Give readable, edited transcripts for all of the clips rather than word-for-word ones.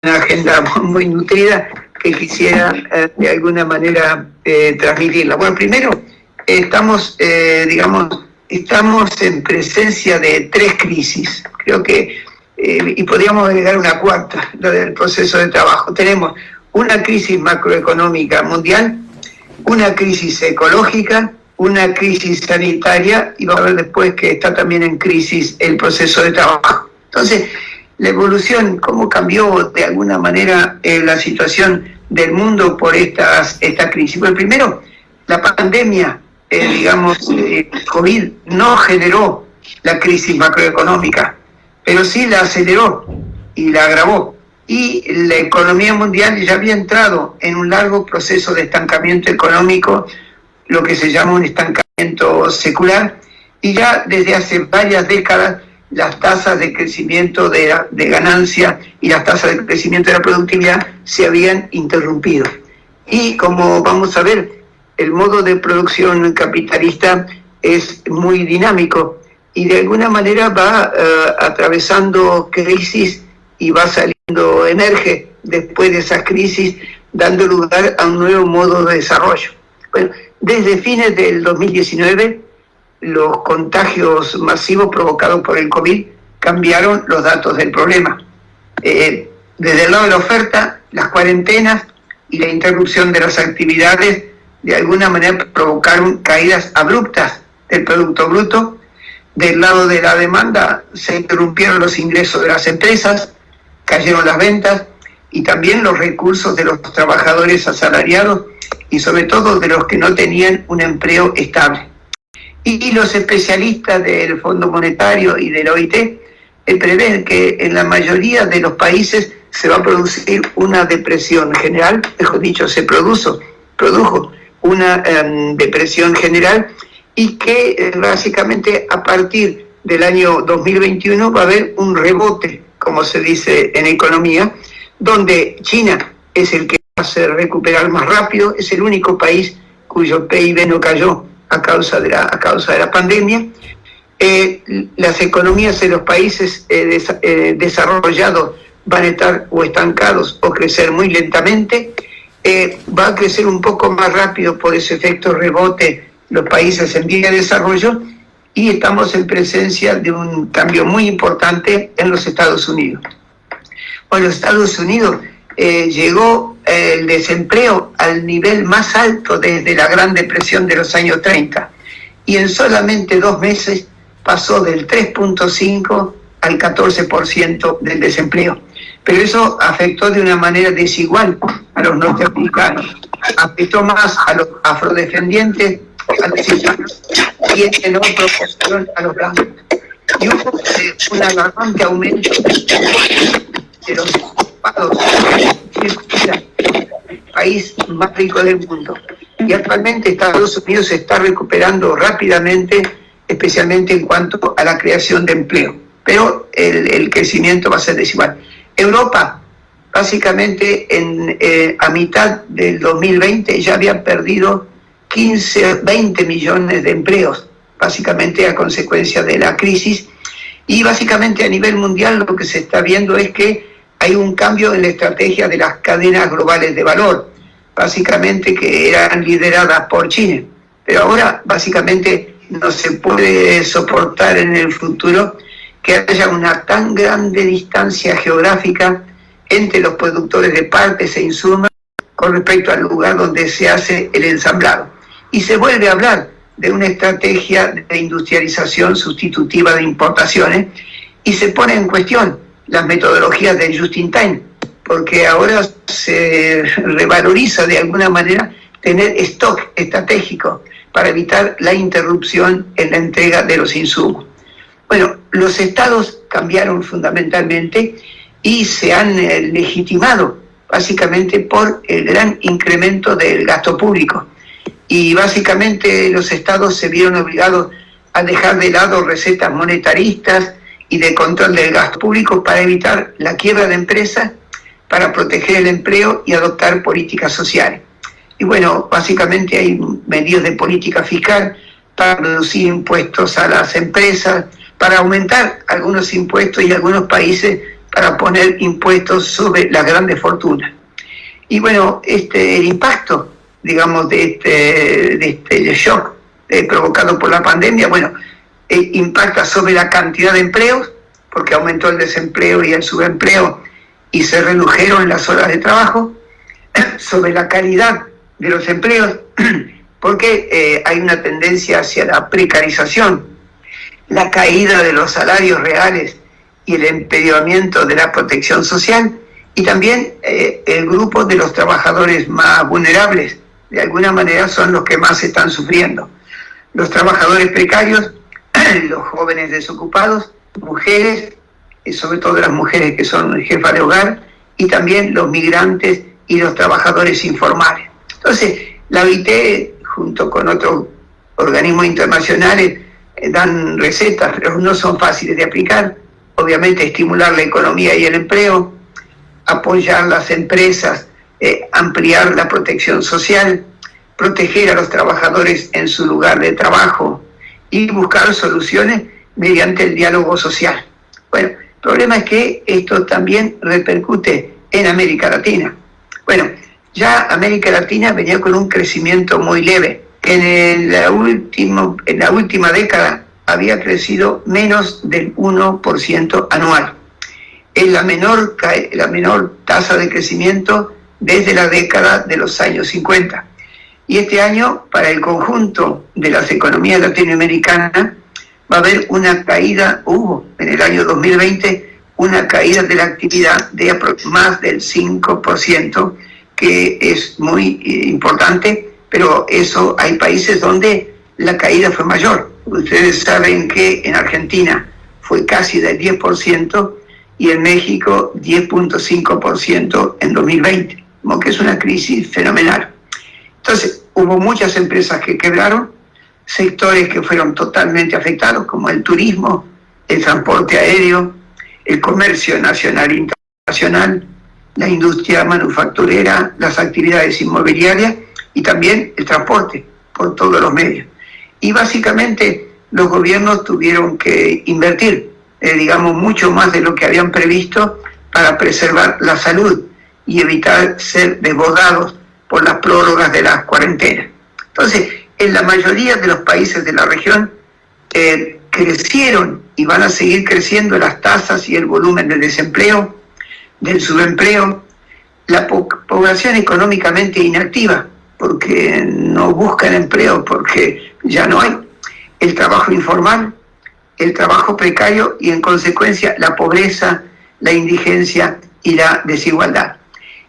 una agenda muy nutrida que quisiera de alguna manera transmitirla. Bueno, primero estamos en presencia de tres crisis, creo que, y podríamos agregar una cuarta, la del proceso de trabajo. Tenemos una crisis macroeconómica mundial, una crisis ecológica, una crisis sanitaria, y vamos a ver después que está también en crisis el proceso de trabajo. Entonces, la evolución, cómo cambió de alguna manera la situación del mundo por esta crisis. Bueno, primero, la pandemia, COVID, no generó la crisis macroeconómica, pero sí la aceleró y la agravó. Y la economía mundial ya había entrado en un largo proceso de estancamiento económico, lo que se llama un estancamiento secular, y ya desde hace varias décadas las tasas de crecimiento de ganancia y las tasas de crecimiento de la productividad se habían interrumpido. Y como vamos a ver, el modo de producción capitalista es muy dinámico y de alguna manera va atravesando crisis y va saliendo, emerge después de esas crisis, dando lugar a un nuevo modo de desarrollo. Bueno, desde fines del 2019, los contagios masivos provocados por el COVID cambiaron los datos del problema. Desde el lado de la oferta, las cuarentenas y la interrupción de las actividades de alguna manera provocaron caídas abruptas del Producto Bruto. Del lado de la demanda se interrumpieron los ingresos de las empresas, cayeron las ventas y también los recursos de los trabajadores asalariados y sobre todo de los que no tenían un empleo estable. Y los especialistas del Fondo Monetario y del OIT prevén que en la mayoría de los países se va a producir una depresión general, mejor dicho, se produjo una depresión general, y que básicamente a partir del año 2021 va a haber un rebote, como se dice en economía, donde China es el que va a hacer recuperar más rápido, es el único país cuyo PIB no cayó a causa de la pandemia. Las economías de los países desarrollados van a estar o estancados o crecer muy lentamente. Va a crecer un poco más rápido por ese efecto rebote los países en vía de desarrollo, y estamos en presencia de un cambio muy importante en los Estados Unidos. Bueno, los Estados Unidos llegó el desempleo al nivel más alto desde la Gran Depresión de los años 30, y en solamente 2 meses pasó del 3.5 al 14% del desempleo. Pero eso afectó de una manera desigual a los norteamericanos, afectó más a los afrodescendientes, a los hispanos, y en menor proporción a los blancos. Y hubo un alarmante aumento de los ocupados el país más rico del mundo. Y actualmente Estados Unidos se está recuperando rápidamente, especialmente en cuanto a la creación de empleo. Pero el crecimiento va a ser desigual. Europa, básicamente a mitad del 2020 ya había perdido 20 millones de empleos, básicamente a consecuencia de la crisis. Y básicamente a nivel mundial lo que se está viendo es que hay un cambio en la estrategia de las cadenas globales de valor, básicamente que eran lideradas por China. Pero ahora básicamente no se puede soportar en el futuro que haya una tan grande distancia geográfica entre los productores de partes e insumos con respecto al lugar donde se hace el ensamblado. Y se vuelve a hablar de una estrategia de industrialización sustitutiva de importaciones, y se pone en cuestión las metodologías del just in time, porque ahora se revaloriza de alguna manera tener stock estratégico para evitar la interrupción en la entrega de los insumos. Bueno, los estados cambiaron fundamentalmente y se han legitimado básicamente por el gran incremento del gasto público. Y básicamente los estados se vieron obligados a dejar de lado recetas monetaristas y de control del gasto público para evitar la quiebra de empresas, para proteger el empleo y adoptar políticas sociales. Y bueno, básicamente hay medidas de política fiscal para reducir impuestos a las empresas, para aumentar algunos impuestos, y algunos países para poner impuestos sobre las grandes fortunas. Y bueno, el impacto, digamos, de este shock provocado por la pandemia, bueno, impacta sobre la cantidad de empleos, porque aumentó el desempleo y el subempleo y se redujeron las horas de trabajo, sobre la calidad de los empleos, porque hay una tendencia hacia la precarización, la caída de los salarios reales y el empeoramiento de la protección social, y también el grupo de los trabajadores más vulnerables, de alguna manera son los que más están sufriendo. Los trabajadores precarios, los jóvenes desocupados, mujeres, y sobre todo las mujeres que son jefas de hogar, y también los migrantes y los trabajadores informales. Entonces, la OIT, junto con otros organismos internacionales, dan recetas, pero no son fáciles de aplicar. Obviamente, estimular la economía y el empleo, apoyar las empresas, ampliar la protección social, proteger a los trabajadores en su lugar de trabajo y buscar soluciones mediante el diálogo social. Bueno, el problema es que esto también repercute en América Latina. Bueno, ya América Latina venía con un crecimiento muy leve. En la última década había crecido menos del 1% anual. Es la menor tasa de crecimiento desde la década de los años 50. Y este año, para el conjunto de las economías latinoamericanas, va a haber una caída, en el año 2020, una caída de la actividad de más del 5%, que es muy importante, pero eso hay países donde la caída fue mayor. Ustedes saben que en Argentina fue casi del 10% y en México 10.5% en 2020, como que es una crisis fenomenal. Entonces, hubo muchas empresas que quebraron, sectores que fueron totalmente afectados, como el turismo, el transporte aéreo, el comercio nacional e internacional, la industria manufacturera, las actividades inmobiliarias y también el transporte por todos los medios. Y básicamente los gobiernos tuvieron que invertir, digamos, mucho más de lo que habían previsto para preservar la salud y evitar ser desbordados por las prórrogas de las cuarentenas. Entonces, en la mayoría de los países de la región crecieron y van a seguir creciendo las tasas y el volumen del desempleo, del subempleo, la población económicamente inactiva, porque no buscan empleo, porque ya no hay, el trabajo informal, el trabajo precario y en consecuencia la pobreza, la indigencia y la desigualdad.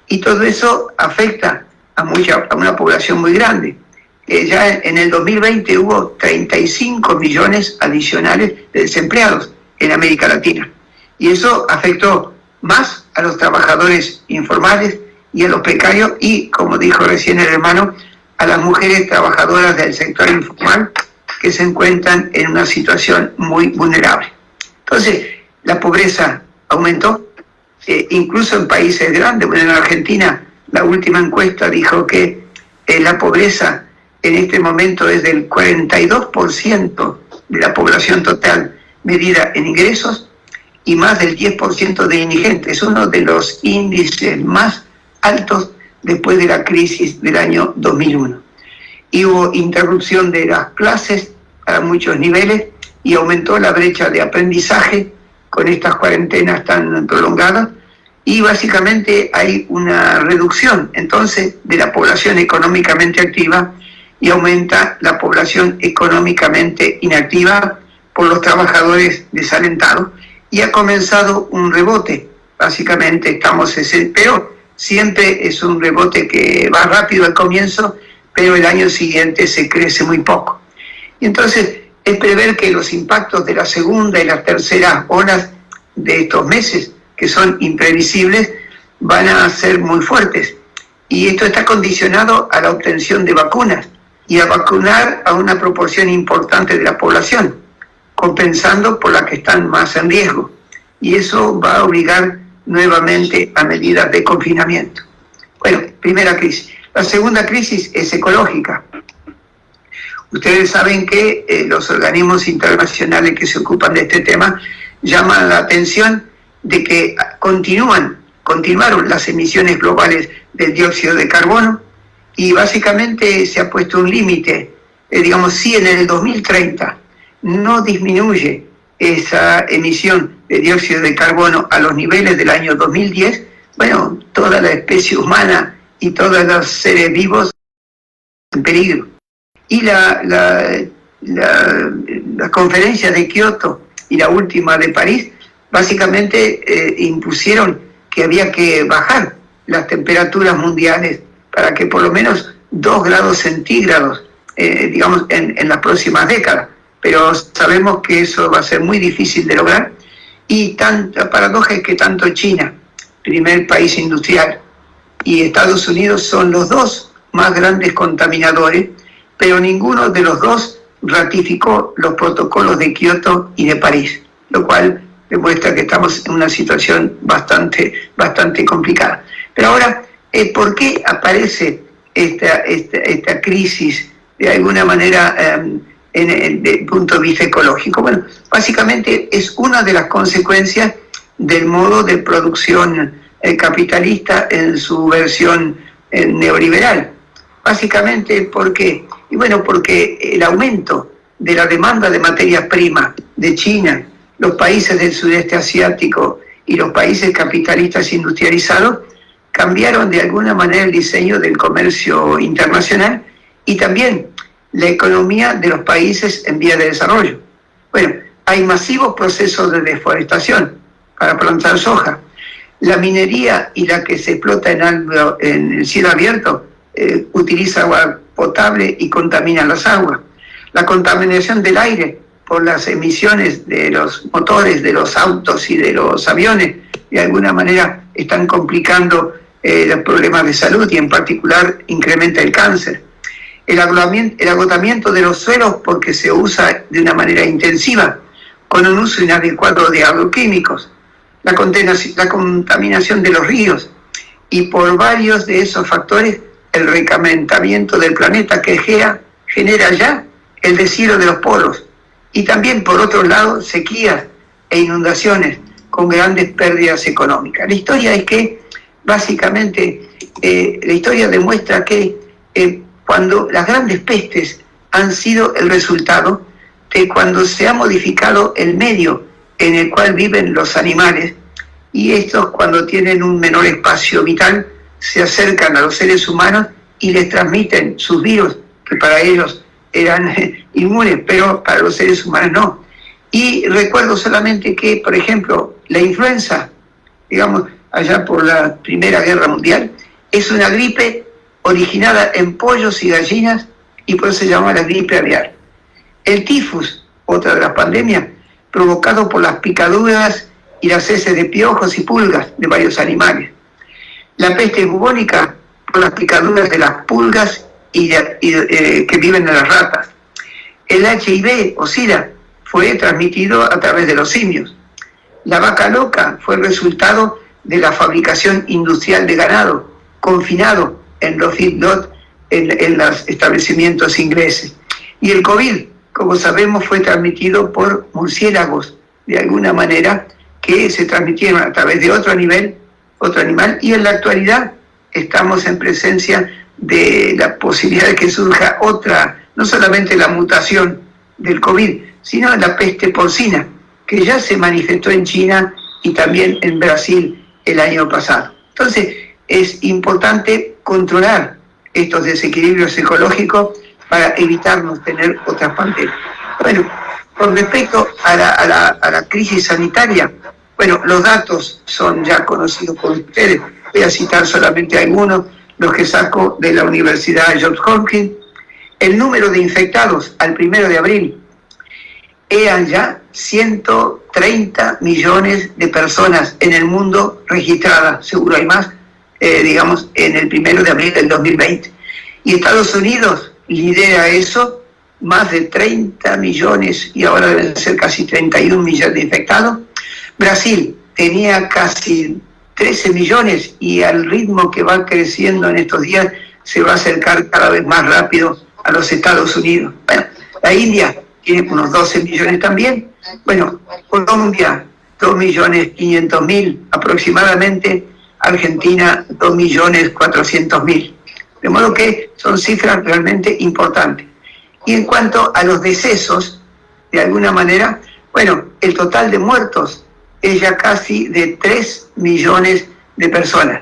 Y todo eso afecta a una población muy grande. Ya en el 2020 hubo 35 millones adicionales de desempleados en América Latina. Y eso afectó más a los trabajadores informales y a los precarios y, como dijo recién el hermano, a las mujeres trabajadoras del sector informal que se encuentran en una situación muy vulnerable. Entonces, la pobreza aumentó, incluso en países grandes. Bueno, en Argentina, la última encuesta dijo que la pobreza en este momento es del 42% de la población total medida en ingresos y más del 10% de indigentes. Es uno de los índices más altos después de la crisis del año 2001. Y hubo interrupción de las clases a muchos niveles y aumentó la brecha de aprendizaje con estas cuarentenas tan prolongadas y básicamente hay una reducción entonces de la población económicamente activa y aumenta la población económicamente inactiva por los trabajadores desalentados y ha comenzado un rebote. Básicamente estamos pero siempre es un rebote que va rápido al comienzo, pero el año siguiente se crece muy poco. Y entonces es prever que los impactos de la segunda y la tercera olas de estos meses, que son imprevisibles, van a ser muy fuertes. Y esto está condicionado a la obtención de vacunas y a vacunar a una proporción importante de la población, compensando por la que están más en riesgo. Y eso va a obligar nuevamente a medidas de confinamiento. Bueno, primera crisis. La segunda crisis es ecológica. Ustedes saben que los organismos internacionales que se ocupan de este tema llaman la atención de que continuaron las emisiones globales del dióxido de carbono, y básicamente se ha puesto un límite, digamos, si en el 2030 no disminuye esa emisión de dióxido de carbono a los niveles del año 2010, bueno, toda la especie humana y todos los seres vivos en peligro. Y la conferencia de Kioto y la última de París básicamente impusieron que había que bajar las temperaturas mundiales para que por lo menos 2 grados centígrados, digamos, en las próximas décadas. Pero sabemos que eso va a ser muy difícil de lograr, y la paradoja es que tanto China, primer país industrial, y Estados Unidos son los dos más grandes contaminadores, pero ninguno de los dos ratificó los protocolos de Kioto y de París, lo cual demuestra que estamos en una situación bastante complicada. Pero ahora, ¿por qué aparece esta crisis de alguna manera desde el punto de vista ecológico? Bueno, básicamente es una de las consecuencias del modo de producción capitalista en su versión neoliberal. Básicamente, ¿por qué? Y bueno, porque el aumento de la demanda de materias primas de China, los países del sudeste asiático y los países capitalistas industrializados cambiaron de alguna manera el diseño del comercio internacional y también la economía de los países en vías de desarrollo. Bueno, hay masivos procesos de deforestación para plantar soja. La minería y la que se explota en el cielo abierto utiliza agua potable y contamina las aguas. La contaminación del aire por las emisiones de los motores de los autos y de los aviones de alguna manera están complicando los problemas de salud, y en particular incrementa el cáncer. El agotamiento de los suelos porque se usa de una manera intensiva, con un uso inadecuado de agroquímicos, la contaminación de los ríos, y por varios de esos factores el recalentamiento del planeta que genera ya el deshielo de los polos, y también por otro lado sequías e inundaciones con grandes pérdidas económicas. La historia es que básicamente la historia demuestra que cuando las grandes pestes han sido el resultado de cuando se ha modificado el medio en el cual viven los animales, y estos, cuando tienen un menor espacio vital, se acercan a los seres humanos y les transmiten sus virus, que para ellos eran inmunes, pero para los seres humanos no. Y recuerdo solamente que, por ejemplo, la influenza, digamos, allá por la Primera Guerra Mundial, es una gripe originada en pollos y gallinas, y por eso se llama la gripe aviar. El tifus, otra de las pandemias, provocado por las picaduras y las heces de piojos y pulgas de varios animales. La peste bubónica, por las picaduras de las pulgas que viven en las ratas. El HIV o SIDA fue transmitido a través de los simios. La vaca loca fue el resultado de la fabricación industrial de ganado, confinado en los feedlots en los establecimientos ingleses. Y el COVID, como sabemos, fue transmitido por murciélagos, de alguna manera, que se transmitieron a través de otro animal, y en la actualidad estamos en presencia de la posibilidad de que surja otra, no solamente la mutación del COVID, sino la peste porcina, que ya se manifestó en China y también en Brasil el año pasado. Entonces, es importante controlar estos desequilibrios ecológicos para evitarnos tener otras pandemias. Bueno, con respecto a la crisis sanitaria, bueno, los datos son ya conocidos por ustedes. Voy a citar solamente algunos, los que saco de la Universidad Johns Hopkins. El número de infectados al 1 de abril eran ya 130 millones de personas en el mundo registradas, seguro hay más, digamos, en el 1 de abril del 2020. Y Estados Unidos lidera eso, más de 30 millones, y ahora deben ser casi 31 millones de infectados. Brasil tenía casi 13 millones, y al ritmo que va creciendo en estos días se va a acercar cada vez más rápido a los Estados Unidos. Bueno, la India tiene unos 12 millones también. Bueno, Colombia 2.500.000 aproximadamente, Argentina 2.400.000. De modo que son cifras realmente importantes. Y en cuanto a los decesos, de alguna manera, bueno, el total de muertos es ya casi de 3 millones de personas.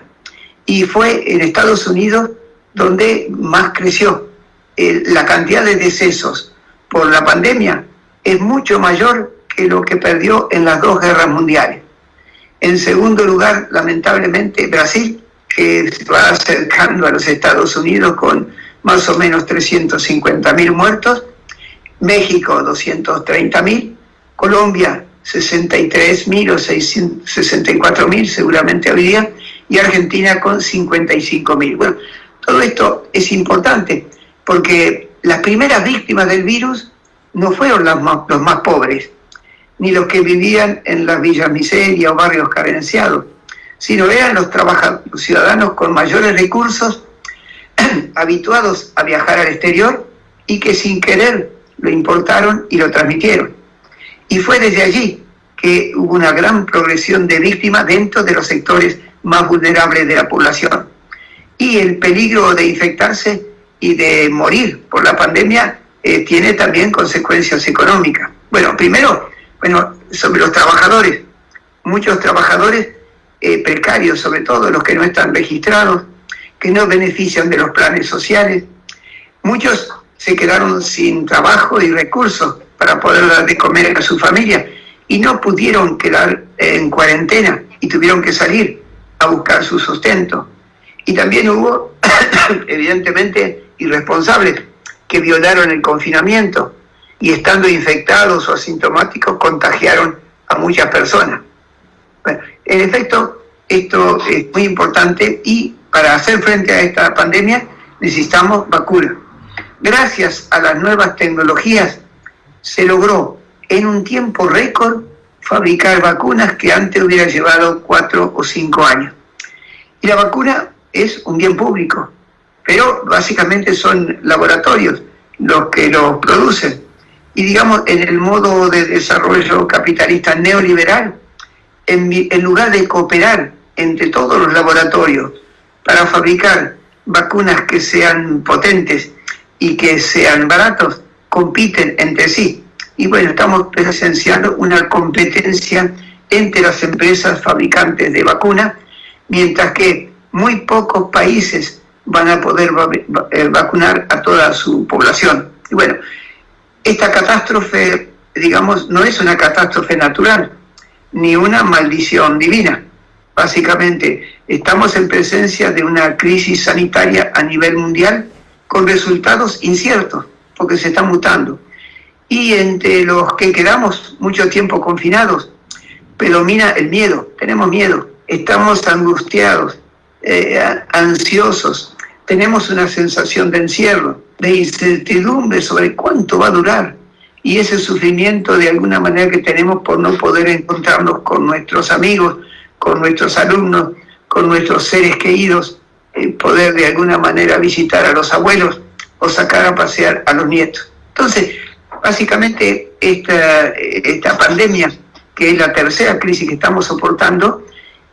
Y fue en Estados Unidos donde más creció. La cantidad de decesos por la pandemia es mucho mayor que lo que perdió en las 2 guerras mundiales. En segundo lugar, lamentablemente, Brasil, que se va acercando a los Estados Unidos con más o menos 350.000 muertos, México 230.000, Colombia 63.000 o 64.000 seguramente hoy día, y Argentina con 55.000. Bueno, todo esto es importante porque las primeras víctimas del virus no fueron los más pobres, ni los que vivían en las villas miseria o barrios carenciados, sino eran los ciudadanos con mayores recursos, habituados a viajar al exterior y que sin querer lo importaron y lo transmitieron. Y fue desde allí que hubo una gran progresión de víctimas dentro de los sectores más vulnerables de la población. Y el peligro de infectarse y de morir por la pandemia tiene también consecuencias económicas. Bueno, primero, sobre los trabajadores. Muchos trabajadores precarios, sobre todo los que no están registrados, que no benefician de los planes sociales. Muchos se quedaron sin trabajo y recursos para poder dar de comer a su familia y no pudieron quedar en cuarentena y tuvieron que salir a buscar su sustento. Y también hubo, evidentemente, irresponsables que violaron el confinamiento y estando infectados o asintomáticos contagiaron a muchas personas. Bueno, en efecto, esto es muy importante y para hacer frente a esta pandemia necesitamos vacunas. Gracias a las nuevas tecnologías se logró en un tiempo récord fabricar vacunas que antes hubiera llevado 4 o 5 años. Y la vacuna es un bien público, pero básicamente son laboratorios los que lo producen. Y digamos, en el modo de desarrollo capitalista neoliberal, en lugar de cooperar entre todos los laboratorios para fabricar vacunas que sean potentes y que sean baratos, compiten entre sí. Y bueno, estamos presenciando una competencia entre las empresas fabricantes de vacunas, mientras que muy pocos países van a poder vacunar a toda su población. Y bueno, esta catástrofe, digamos, no es una catástrofe natural, ni una maldición divina. Básicamente, estamos en presencia de una crisis sanitaria a nivel mundial con resultados inciertos, porque se está mutando. Y entre los que quedamos mucho tiempo confinados, predomina el miedo, tenemos miedo, estamos angustiados, ansiosos, tenemos una sensación de encierro, de incertidumbre sobre cuánto va a durar, y ese sufrimiento de alguna manera que tenemos por no poder encontrarnos con nuestros amigos, con nuestros alumnos, con nuestros seres queridos, poder de alguna manera visitar a los abuelos o sacar a pasear a los nietos. Entonces, básicamente esta pandemia, que es la tercera crisis que estamos soportando,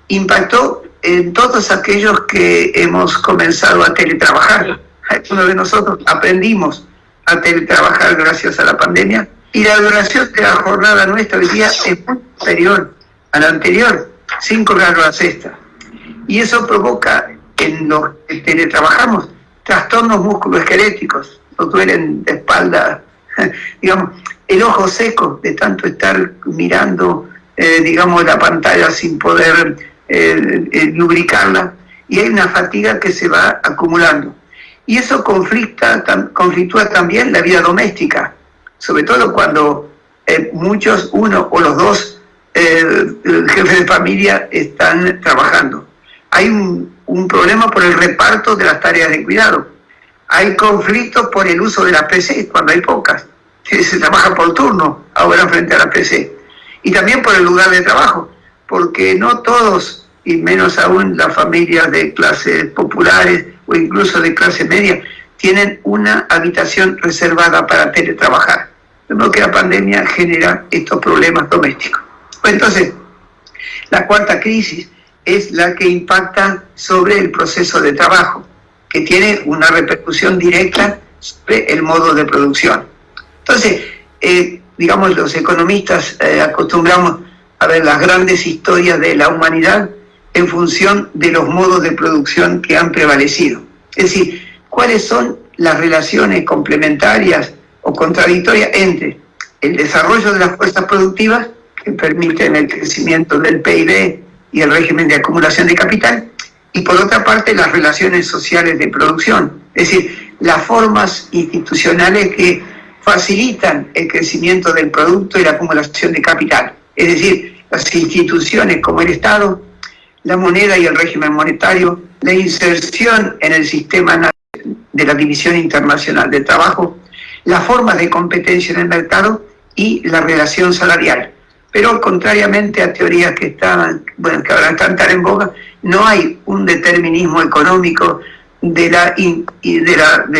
impactó en todos aquellos que hemos comenzado a teletrabajar. Algunos de nosotros aprendimos a teletrabajar gracias a la pandemia y la duración de la jornada nuestra hoy día es muy superior a la anterior, 5 grados a la sexta. Y eso provoca en los que teletrabajamos trastornos musculoesqueléticos, nos duelen de espalda, digamos, el ojo seco de tanto estar mirando, digamos, la pantalla sin poder lubricarla, y hay una fatiga que se va acumulando. Y eso conflictúa también la vida doméstica, sobre todo cuando muchos, uno o los dos jefes de familia están trabajando. Hay un problema por el reparto de las tareas de cuidado. Hay conflictos por el uso de las PC, cuando hay pocas. Se trabaja por turno ahora frente a la PC. Y también por el lugar de trabajo, porque no todos, y menos aún las familias de clases populares o incluso de clase media, tienen una habitación reservada para teletrabajar. De modo que la pandemia genera estos problemas domésticos. Entonces, La cuarta crisis es la que impacta sobre el proceso de trabajo, que tiene una repercusión directa sobre el modo de producción. Entonces, digamos, los economistas acostumbramos a ver las grandes historias de la humanidad en función de los modos de producción que han prevalecido. Es decir, cuáles son las relaciones complementarias o contradictorias entre el desarrollo de las fuerzas productivas, que permiten el crecimiento del PIB y el régimen de acumulación de capital, y por otra parte las relaciones sociales de producción, es decir, las formas institucionales que facilitan el crecimiento del producto y la acumulación de capital, es decir, las instituciones como el Estado, la moneda y el régimen monetario, la inserción en el sistema de la División Internacional del Trabajo, las formas de competencia en el mercado y la relación salarial. Pero contrariamente a teorías que ahora están tan en boga, no hay un determinismo económico de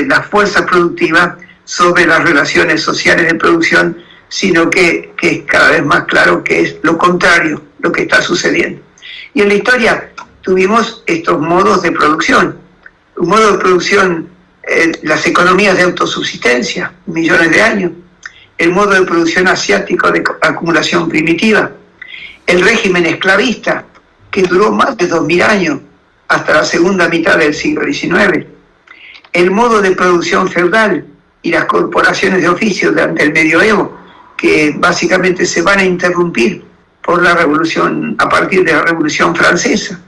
las fuerzas productivas sobre las relaciones sociales de producción, sino que es cada vez más claro que es lo contrario lo que está sucediendo. Y en la historia tuvimos estos modos de producción. Un modo de producción, las economías de autosubsistencia, millones de años. El modo de producción asiático de acumulación primitiva. El régimen esclavista, que duró más de 2000 años, hasta la segunda mitad del siglo XIX. El modo de producción feudal y las corporaciones de oficio durante el medioevo, que básicamente se van a interrumpir por la revolución, a partir de la Revolución Francesa.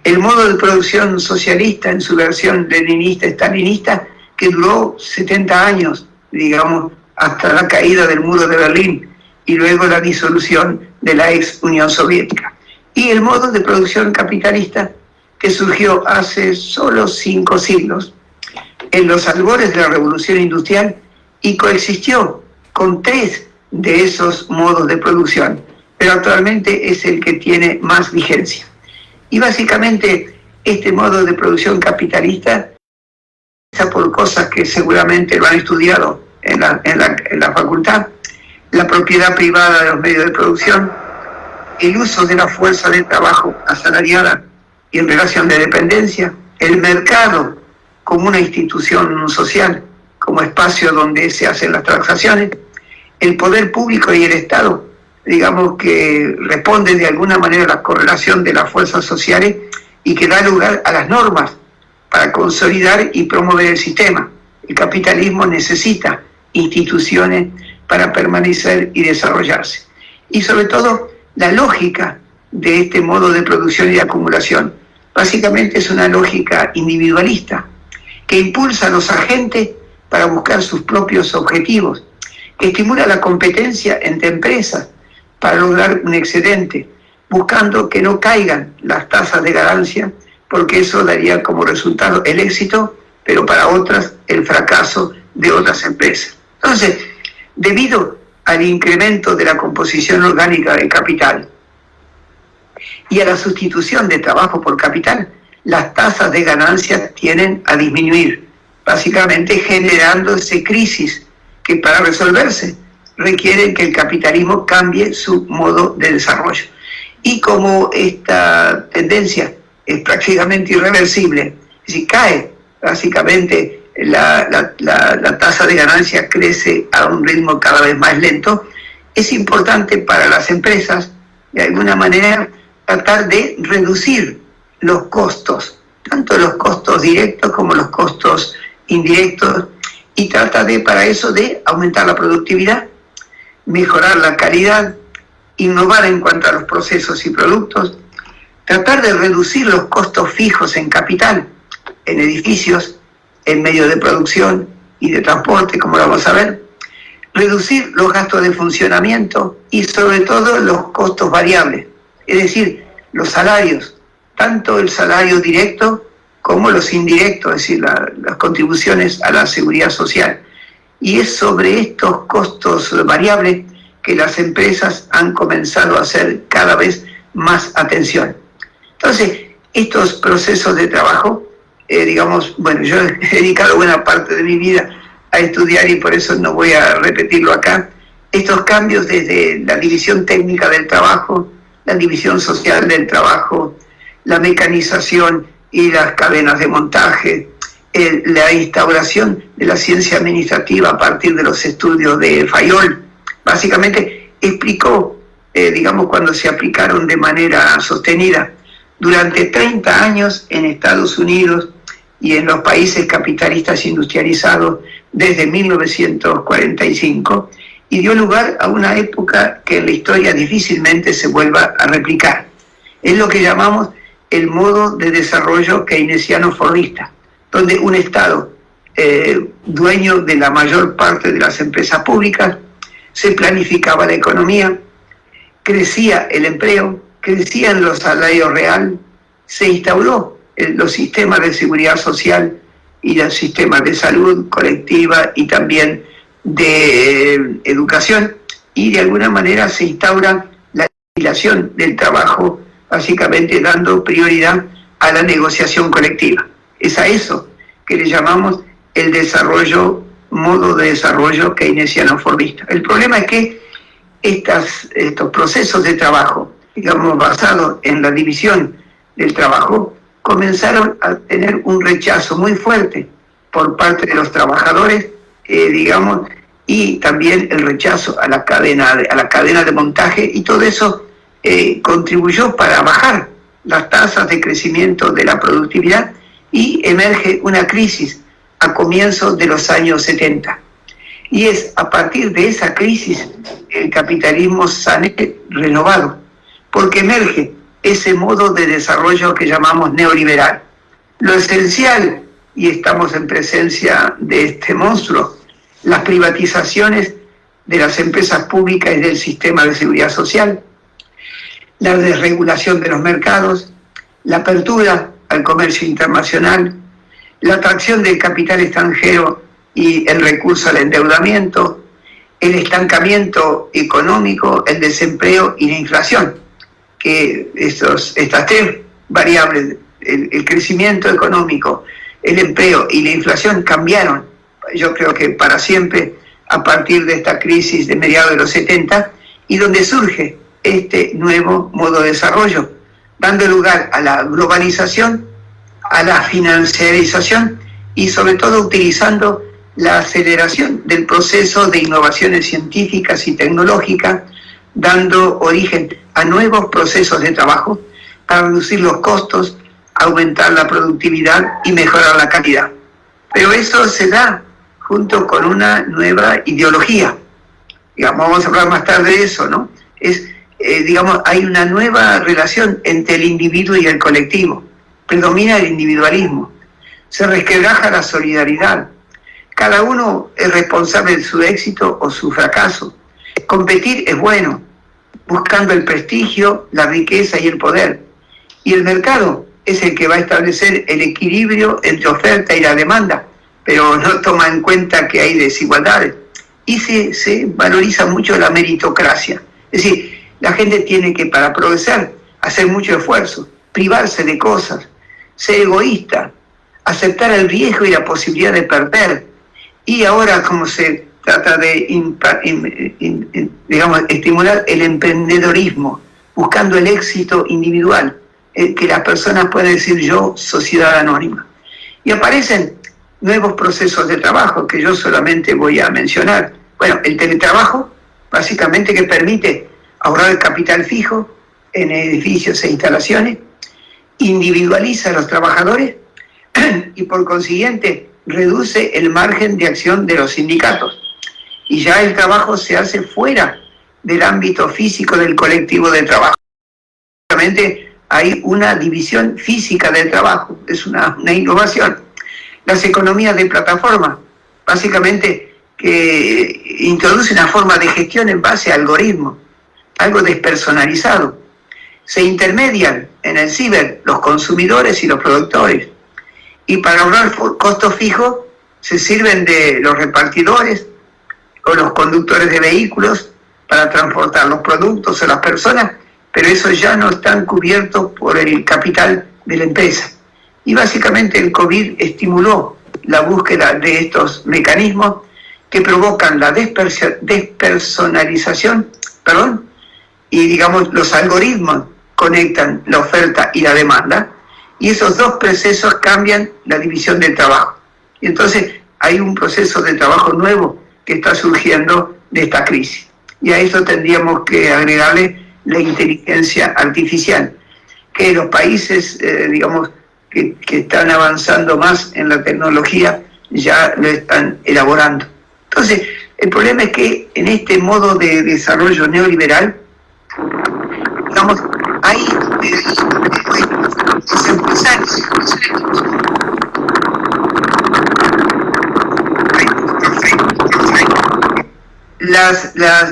El modo de producción socialista en su versión leninista-estalinista, que duró 70 años, digamos, hasta la caída del muro de Berlín y luego la disolución de la ex Unión Soviética. Y el modo de producción capitalista, que surgió hace solo 5 siglos, en los albores de la Revolución Industrial, y coexistió con 3 de esos modos de producción, pero actualmente es el que tiene más vigencia. Y básicamente este modo de producción capitalista pasa por cosas que seguramente lo han estudiado en la facultad: la propiedad privada de los medios de producción, el uso de la fuerza de trabajo asalariada y en relación de dependencia, el mercado como una institución social, como espacio donde se hacen las transacciones, el poder público y el Estado, digamos, que responden de alguna manera a la correlación de las fuerzas sociales y que da lugar a las normas para consolidar y promover el sistema. El capitalismo necesita instituciones para permanecer y desarrollarse. Y sobre todo, la lógica de este modo de producción y de acumulación básicamente es una lógica individualista que impulsa a los agentes para buscar sus propios objetivos, que estimula la competencia entre empresas para lograr un excedente, buscando que no caigan las tasas de ganancia, porque eso daría como resultado el éxito, pero para otras el fracaso de otras empresas. Entonces, debido al incremento de la composición orgánica del capital y a la sustitución de trabajo por capital, las tasas de ganancia tienden a disminuir, básicamente generándose crisis que para resolverse requieren que el capitalismo cambie su modo de desarrollo. Y como esta tendencia es prácticamente irreversible, si cae básicamente la tasa de ganancia crece a un ritmo cada vez más lento, es importante para las empresas, de alguna manera, tratar de reducir los costos, tanto los costos directos como los costos indirectos, y trata para eso de aumentar la productividad, mejorar la calidad, innovar en cuanto a los procesos y productos, tratar de reducir los costos fijos en capital, en edificios, en medios de producción y de transporte, como lo vamos a ver, reducir los gastos de funcionamiento y sobre todo los costos variables, es decir, los salarios, tanto el salario directo como los indirectos, es decir, las contribuciones a la seguridad social. Y es sobre estos costos variables que las empresas han comenzado a hacer cada vez más atención. Entonces, estos procesos de trabajo, digamos, bueno, yo he dedicado buena parte de mi vida a estudiar y por eso no voy a repetirlo acá, estos cambios desde la división técnica del trabajo, la división social del trabajo, la mecanización y las cadenas de montaje, la instauración de la ciencia administrativa a partir de los estudios de Fayol. Básicamente explicó, cuando se aplicaron de manera sostenida durante 30 años en Estados Unidos y en los países capitalistas industrializados desde 1945, y dio lugar a una época que en la historia difícilmente se vuelva a replicar. Es lo que llamamos el modo de desarrollo keynesiano fordista, donde un Estado dueño de la mayor parte de las empresas públicas, se planificaba la economía, crecía el empleo, crecían los salarios reales, se instauró los sistemas de seguridad social y los sistemas de salud colectiva y también de educación, y de alguna manera se instaura la legislación del trabajo, básicamente dando prioridad a la negociación colectiva. Es a eso que le llamamos el desarrollo, modo de desarrollo keynesiano fordista. El problema es que estos procesos de trabajo, basados en la división del trabajo, comenzaron a tener un rechazo muy fuerte por parte de los trabajadores, y también el rechazo a la cadena de montaje, y todo eso contribuyó para bajar las tasas de crecimiento de la productividad, y emerge una crisis a comienzos de los años 70. Y es a partir de esa crisis el capitalismo sale renovado, porque emerge ese modo de desarrollo que llamamos neoliberal. Lo esencial, y estamos en presencia de este monstruo, las privatizaciones de las empresas públicas y del sistema de seguridad social, la desregulación de los mercados, la apertura al comercio internacional, la atracción del capital extranjero y el recurso al endeudamiento, el estancamiento económico, el desempleo y la inflación, que estas tres variables, el crecimiento económico, el empleo y la inflación, cambiaron, yo creo que para siempre, a partir de esta crisis de mediados de los 70, y donde surge este nuevo modo de desarrollo, dando lugar a la globalización, a la financiarización y sobre todo utilizando la aceleración del proceso de innovaciones científicas y tecnológicas, dando origen a nuevos procesos de trabajo para reducir los costos, aumentar la productividad y mejorar la calidad. Pero eso se da junto con una nueva ideología. Vamos a hablar más tarde de eso, ¿no? Hay una nueva relación entre el individuo y el colectivo. Predomina el individualismo. Se resquebraja la solidaridad. Cada uno es responsable de su éxito o su fracaso. Competir es bueno, buscando el prestigio, la riqueza y el poder. Y el mercado es el que va a establecer el equilibrio entre oferta y la demanda, pero no toma en cuenta que hay desigualdades. Y se valoriza mucho la meritocracia. Es decir, la gente tiene que, para progresar, hacer mucho esfuerzo, privarse de cosas, ser egoísta, aceptar el riesgo y la posibilidad de perder. Y ahora, como se trata de estimular el emprendedorismo, buscando el éxito individual, que las personas pueden decir yo, sociedad anónima. Y aparecen nuevos procesos de trabajo que yo solamente voy a mencionar. Bueno, el teletrabajo, básicamente, que permite ahorrar el capital fijo en edificios e instalaciones, individualiza a los trabajadores y por consiguiente reduce el margen de acción de los sindicatos. Y ya el trabajo se hace fuera del ámbito físico del colectivo de trabajo. Realmente hay una división física del trabajo, es una innovación. Las economías de plataforma, básicamente, que introducen una forma de gestión en base a algoritmos, algo despersonalizado. Se intermedian en el ciber los consumidores y los productores. Y para ahorrar costos fijos se sirven de los repartidores o los conductores de vehículos para transportar los productos a las personas, pero esos ya no están cubiertos por el capital de la empresa. Y básicamente el COVID estimuló la búsqueda de estos mecanismos que provocan la despersonalización, y digamos los algoritmos conectan la oferta y la demanda, y esos dos procesos cambian la división del trabajo. Y entonces hay un proceso de trabajo nuevo que está surgiendo de esta crisis. Y a eso tendríamos que agregarle la inteligencia artificial, que los países, digamos, que están avanzando más en la tecnología ya lo están elaborando. Entonces, el problema es que en este modo de desarrollo neoliberal, digamos, hay los empresarios,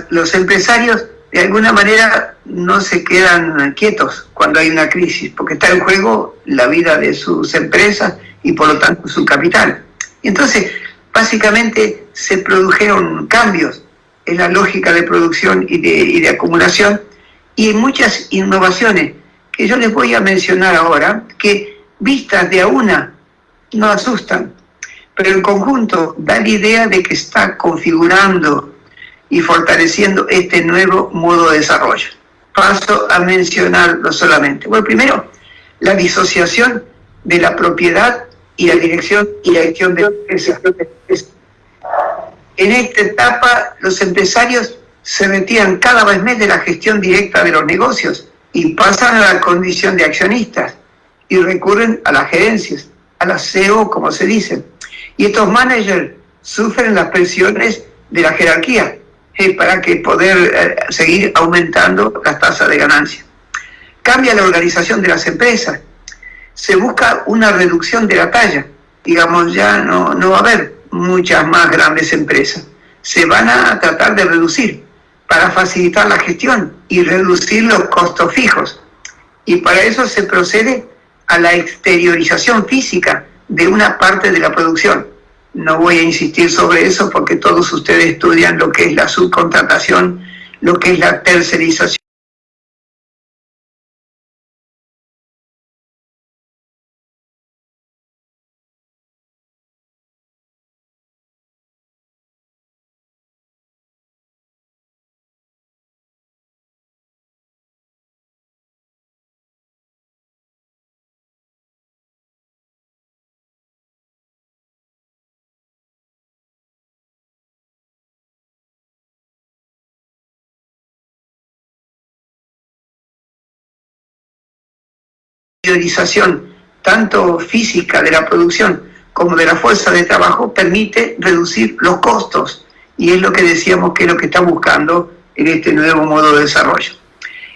los empresarios de alguna manera no se quedan quietos cuando hay una crisis, porque está en juego la vida de sus empresas y por lo tanto su capital. Y entonces, básicamente se produjeron cambios en la lógica de producción y de acumulación, y muchas innovaciones que yo les voy a mencionar ahora, que vistas de a una no asustan, pero en conjunto da la idea de que está configurando y fortaleciendo este nuevo modo de desarrollo. Paso a mencionarlo solamente. Bueno, primero, la disociación de la propiedad y la dirección de la empresa. En esta etapa, los empresarios se retiran cada vez más de la gestión directa de los negocios y pasan a la condición de accionistas y recurren a las gerencias, a las CEO, como se dice. Y estos managers sufren las presiones de la jerarquía para que poder seguir aumentando las tasas de ganancia. Cambia la organización de las empresas. Se busca una reducción de la talla. Digamos, ya no va a haber muchas más grandes empresas. Se van a tratar de reducir para facilitar la gestión y reducir los costos fijos. Y para eso se procede a la exteriorización física de una parte de la producción. No voy a insistir sobre eso porque todos ustedes estudian lo que es la subcontratación, lo que es la tercerización. Priorización tanto física de la producción como de la fuerza de trabajo permite reducir los costos, y es lo que decíamos que es lo que está buscando en este nuevo modo de desarrollo.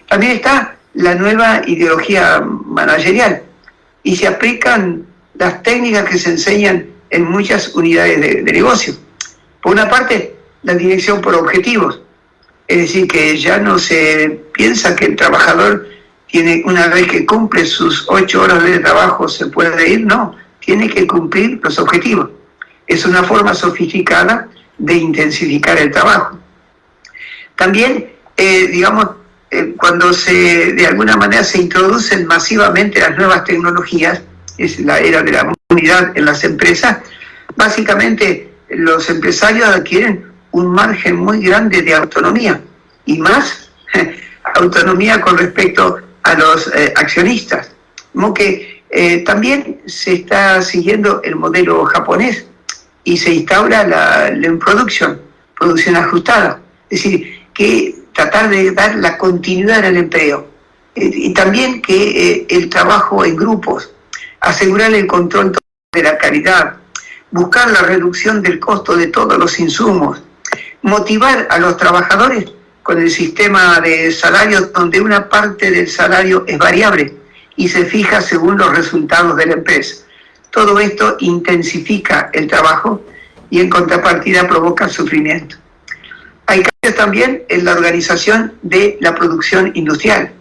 También está la nueva ideología managerial y se aplican las técnicas que se enseñan en muchas unidades de negocio. Por una parte, la dirección por objetivos, es decir, que ya no se piensa que el trabajador tiene, una vez que cumple sus 8 horas de trabajo, se puede ir, no, tiene que cumplir los objetivos. Es una forma sofisticada de intensificar el trabajo. También, cuando de alguna manera se introducen masivamente las nuevas tecnologías, es la era de la movilidad en las empresas, básicamente los empresarios adquieren un margen muy grande de autonomía, y más autonomía con respecto a los accionistas. Como que también se está siguiendo el modelo japonés y se instaura la lean production, producción ajustada. Es decir, que tratar de dar la continuidad en el empleo. Y también que el trabajo en grupos, asegurar el control de la calidad, buscar la reducción del costo de todos los insumos, motivar a los trabajadores con el sistema de salarios donde una parte del salario es variable y se fija según los resultados de la empresa. Todo esto intensifica el trabajo y en contrapartida provoca sufrimiento. Hay cambios también en la organización de la producción industrial.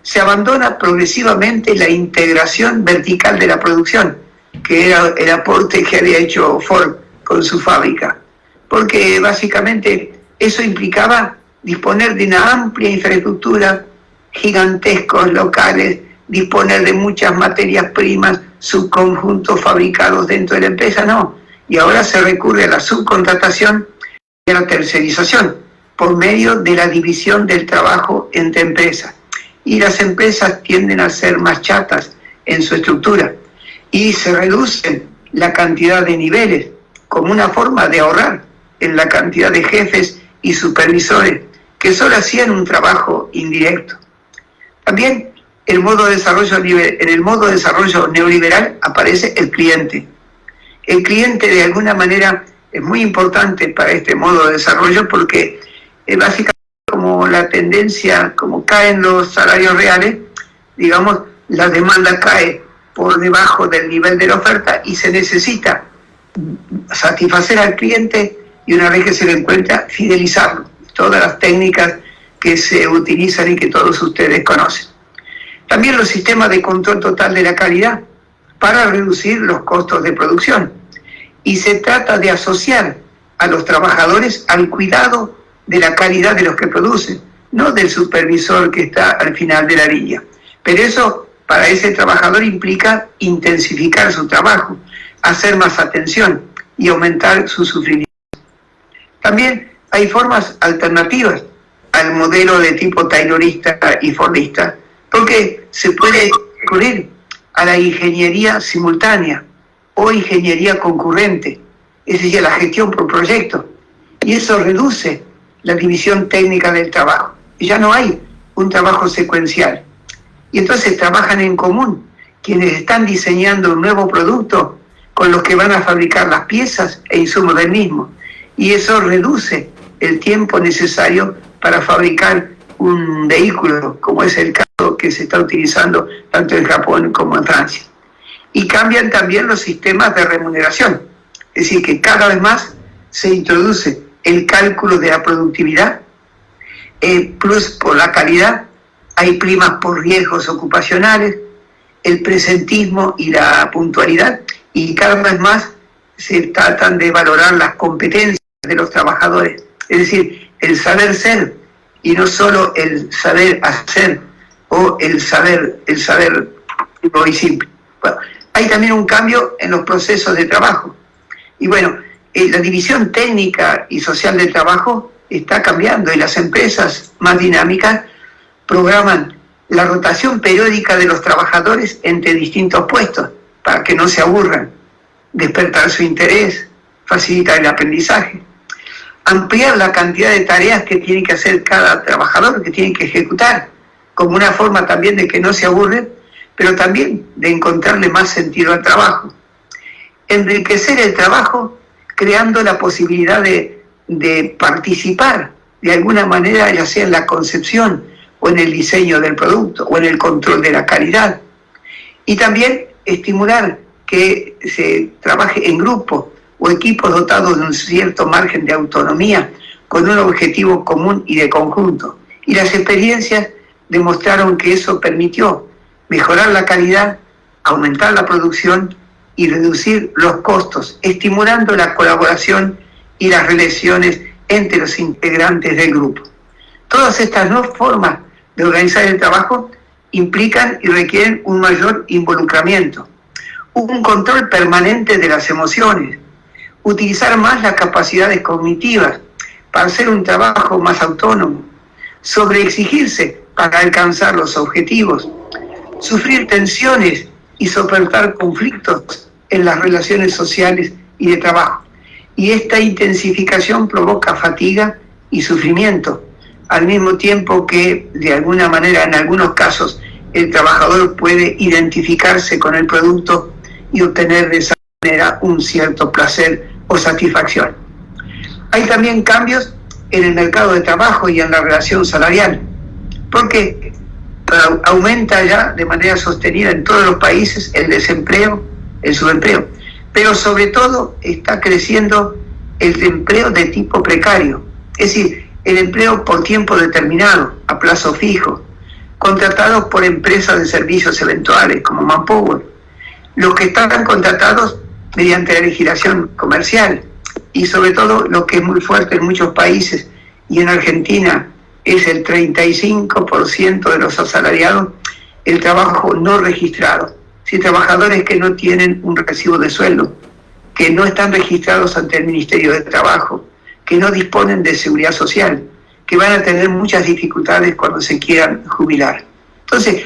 Se abandona progresivamente la integración vertical de la producción, que era el aporte que había hecho Ford con su fábrica, porque básicamente eso implicaba disponer de una amplia infraestructura, gigantescos locales, disponer de muchas materias primas, subconjuntos fabricados dentro de la empresa, no. Y ahora se recurre a la subcontratación y a la tercerización, por medio de la división del trabajo entre empresas. Y las empresas tienden a ser más chatas en su estructura y se reduce la cantidad de niveles como una forma de ahorrar en la cantidad de jefes y supervisores que solo hacían un trabajo indirecto. También en el modo de desarrollo neoliberal aparece el cliente. El cliente de alguna manera es muy importante para este modo de desarrollo porque básicamente como la tendencia, como caen los salarios reales, digamos, la demanda cae por debajo del nivel de la oferta y se necesita satisfacer al cliente y una vez que se lo encuentra, fidelizarlo. Todas las técnicas que se utilizan y que todos ustedes conocen. También los sistemas de control total de la calidad para reducir los costos de producción. Y se trata de asociar a los trabajadores al cuidado de la calidad de los que producen, no del supervisor que está al final de la línea. Pero eso para ese trabajador implica intensificar su trabajo, hacer más atención y aumentar su sufrimiento. También hay formas alternativas al modelo de tipo taylorista y fordista, porque se puede recurrir a la ingeniería simultánea o ingeniería concurrente, es decir, la gestión por proyecto, y eso reduce la división técnica del trabajo. Ya no hay un trabajo secuencial, y entonces trabajan en común quienes están diseñando un nuevo producto con los que van a fabricar las piezas e insumos del mismo, y eso reduce el tiempo necesario para fabricar un vehículo, como es el caso que se está utilizando tanto en Japón como en Francia. Y cambian también los sistemas de remuneración, es decir, que cada vez más se introduce el cálculo de la productividad, plus por la calidad, hay primas por riesgos ocupacionales, el presentismo y la puntualidad, y cada vez más se tratan de valorar las competencias de los trabajadores, es decir, el saber ser y no solo el saber hacer o el saber puro y simple. Bueno, hay también un cambio en los procesos de trabajo. Y bueno, la división técnica y social del trabajo está cambiando y las empresas más dinámicas programan la rotación periódica de los trabajadores entre distintos puestos para que no se aburran, despertar su interés, facilitar el aprendizaje, ampliar la cantidad de tareas que tiene que hacer cada trabajador, que tiene que ejecutar, como una forma también de que no se aburren, pero también de encontrarle más sentido al trabajo. Enriquecer el trabajo creando la posibilidad de participar de alguna manera, ya sea en la concepción o en el diseño del producto o en el control de la calidad. Y también estimular que se trabaje en grupo o equipos dotados de un cierto margen de autonomía con un objetivo común y de conjunto. Y las experiencias demostraron que eso permitió mejorar la calidad, aumentar la producción y reducir los costos, estimulando la colaboración y las relaciones entre los integrantes del grupo. Todas estas nuevas formas de organizar el trabajo implican y requieren un mayor involucramiento, un control permanente de las emociones, utilizar más las capacidades cognitivas para hacer un trabajo más autónomo, sobreexigirse para alcanzar los objetivos, sufrir tensiones y soportar conflictos en las relaciones sociales y de trabajo. Y esta intensificación provoca fatiga y sufrimiento, al mismo tiempo que, de alguna manera, en algunos casos, el trabajador puede identificarse con el producto y obtener de esa manera un cierto placer o satisfacción. Hay también cambios en el mercado de trabajo y en la relación salarial, porque aumenta ya de manera sostenida en todos los países el desempleo, el subempleo, pero sobre todo está creciendo el empleo de tipo precario, es decir, el empleo por tiempo determinado, a plazo fijo, contratados por empresas de servicios eventuales como Manpower, los que están contratados mediante la legislación comercial y sobre todo lo que es muy fuerte en muchos países y en Argentina es el 35% de los asalariados, el trabajo no registrado. Si trabajadores que no tienen un recibo de sueldo, que no están registrados ante el Ministerio de Trabajo, que no disponen de seguridad social, que van a tener muchas dificultades cuando se quieran jubilar. Entonces,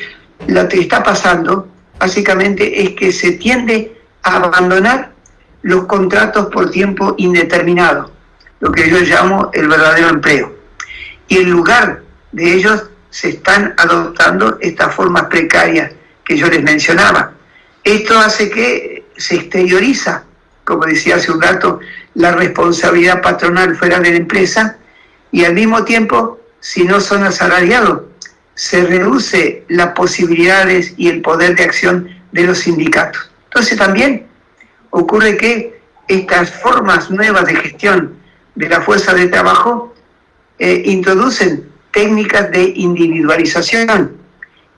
lo que está pasando básicamente es que se tiende a abandonar los contratos por tiempo indeterminado, lo que yo llamo el verdadero empleo. Y en lugar de ellos se están adoptando estas formas precarias que yo les mencionaba. Esto hace que se exterioriza, como decía hace un rato, la responsabilidad patronal fuera de la empresa, y al mismo tiempo, si no son asalariados, se reduce las posibilidades y el poder de acción de los sindicatos. Entonces también ocurre que estas formas nuevas de gestión de la fuerza de trabajo introducen técnicas de individualización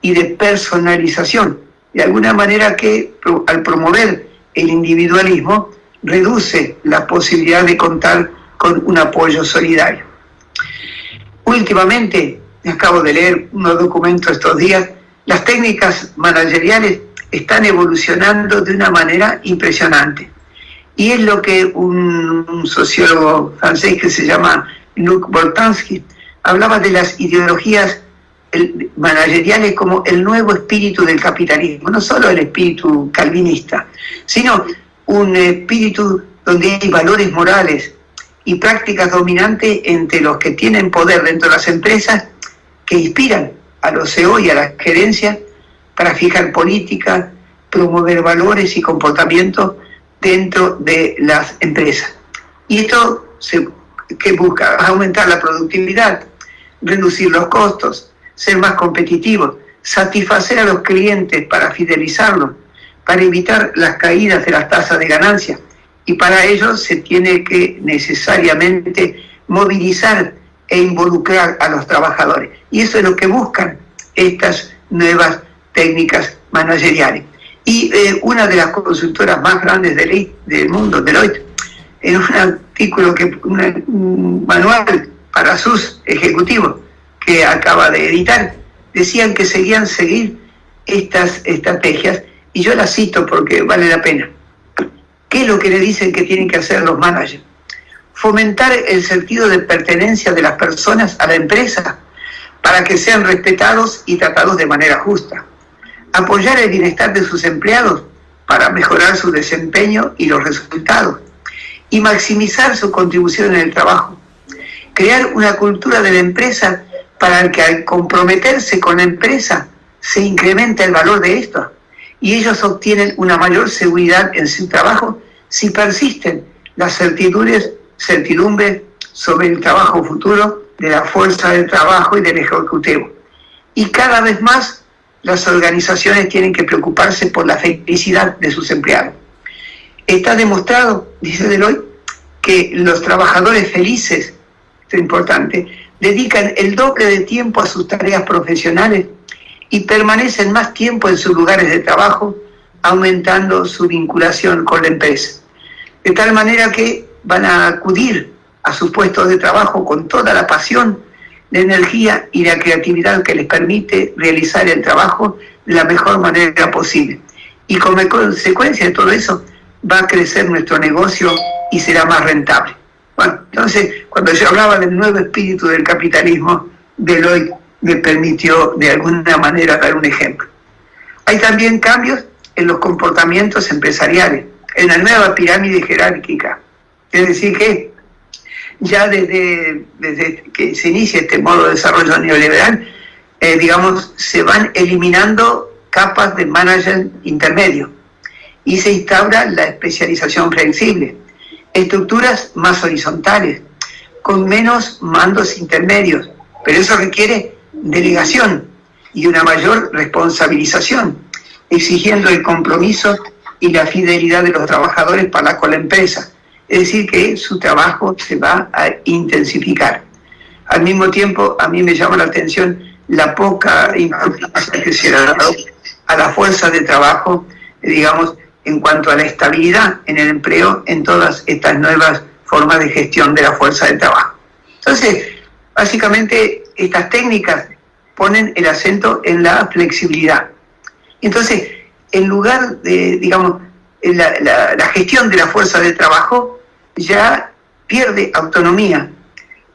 y de personalización, de alguna manera que al promover el individualismo reduce la posibilidad de contar con un apoyo solidario. Últimamente, acabo de leer unos documentos estos días, las técnicas manageriales están evolucionando de una manera impresionante. Y es lo que un sociólogo francés que se llama Luc Boltanski hablaba de las ideologías manageriales como el nuevo espíritu del capitalismo, no solo el espíritu calvinista, sino un espíritu donde hay valores morales y prácticas dominantes entre los que tienen poder dentro de las empresas que inspiran a los CEO y a la gerencia para fijar políticas, promover valores y comportamientos dentro de las empresas. Y esto que busca aumentar la productividad, reducir los costos, ser más competitivos, satisfacer a los clientes para fidelizarlos, para evitar las caídas de las tasas de ganancia. Y para ello se tiene que necesariamente movilizar e involucrar a los trabajadores. Y eso es lo que buscan estas nuevas técnicas manageriales. Y una de las consultoras más grandes del mundo, Deloitte, en un artículo, un manual para sus ejecutivos que acaba de editar, decían que seguían seguir estas estrategias, y yo las cito porque vale la pena. ¿Qué es lo que le dicen que tienen que hacer los managers? Fomentar el sentido de pertenencia de las personas a la empresa para que sean respetados y tratados de manera justa. Apoyar el bienestar de sus empleados para mejorar su desempeño y los resultados. Y maximizar su contribución en el trabajo. Crear una cultura de la empresa para que al comprometerse con la empresa se incrementa el valor de esto y ellos obtienen una mayor seguridad en su trabajo si persisten las certidumbres sobre el trabajo futuro de la fuerza del trabajo y del ejecutivo. Y cada vez más las organizaciones tienen que preocuparse por la felicidad de sus empleados. Está demostrado, dice Deloitte, que los trabajadores felices, esto es importante, dedican el doble de tiempo a sus tareas profesionales y permanecen más tiempo en sus lugares de trabajo, aumentando su vinculación con la empresa. De tal manera que van a acudir a sus puestos de trabajo con toda la pasión, la energía y la creatividad que les permite realizar el trabajo de la mejor manera posible. Y como consecuencia de todo eso, va a crecer nuestro negocio y será más rentable. Bueno, entonces, cuando yo hablaba del nuevo espíritu del capitalismo, Deloitte me permitió de alguna manera dar un ejemplo. Hay también cambios en los comportamientos empresariales, en la nueva pirámide jerárquica. Es decir que ya desde que se inicia este modo de desarrollo neoliberal, se van eliminando capas de manager intermedio y se instaura la especialización flexible, estructuras más horizontales, con menos mandos intermedios, pero eso requiere delegación y una mayor responsabilización, exigiendo el compromiso y la fidelidad de los trabajadores para con la empresa, es decir, que su trabajo se va a intensificar. Al mismo tiempo, a mí me llama la atención la poca importancia que se le ha dado a la fuerza de trabajo, en cuanto a la estabilidad en el empleo en todas estas nuevas formas de gestión de la fuerza de trabajo. Entonces, básicamente, estas técnicas ponen el acento en la flexibilidad. Entonces, en lugar de, la gestión de la fuerza de trabajo ya pierde autonomía,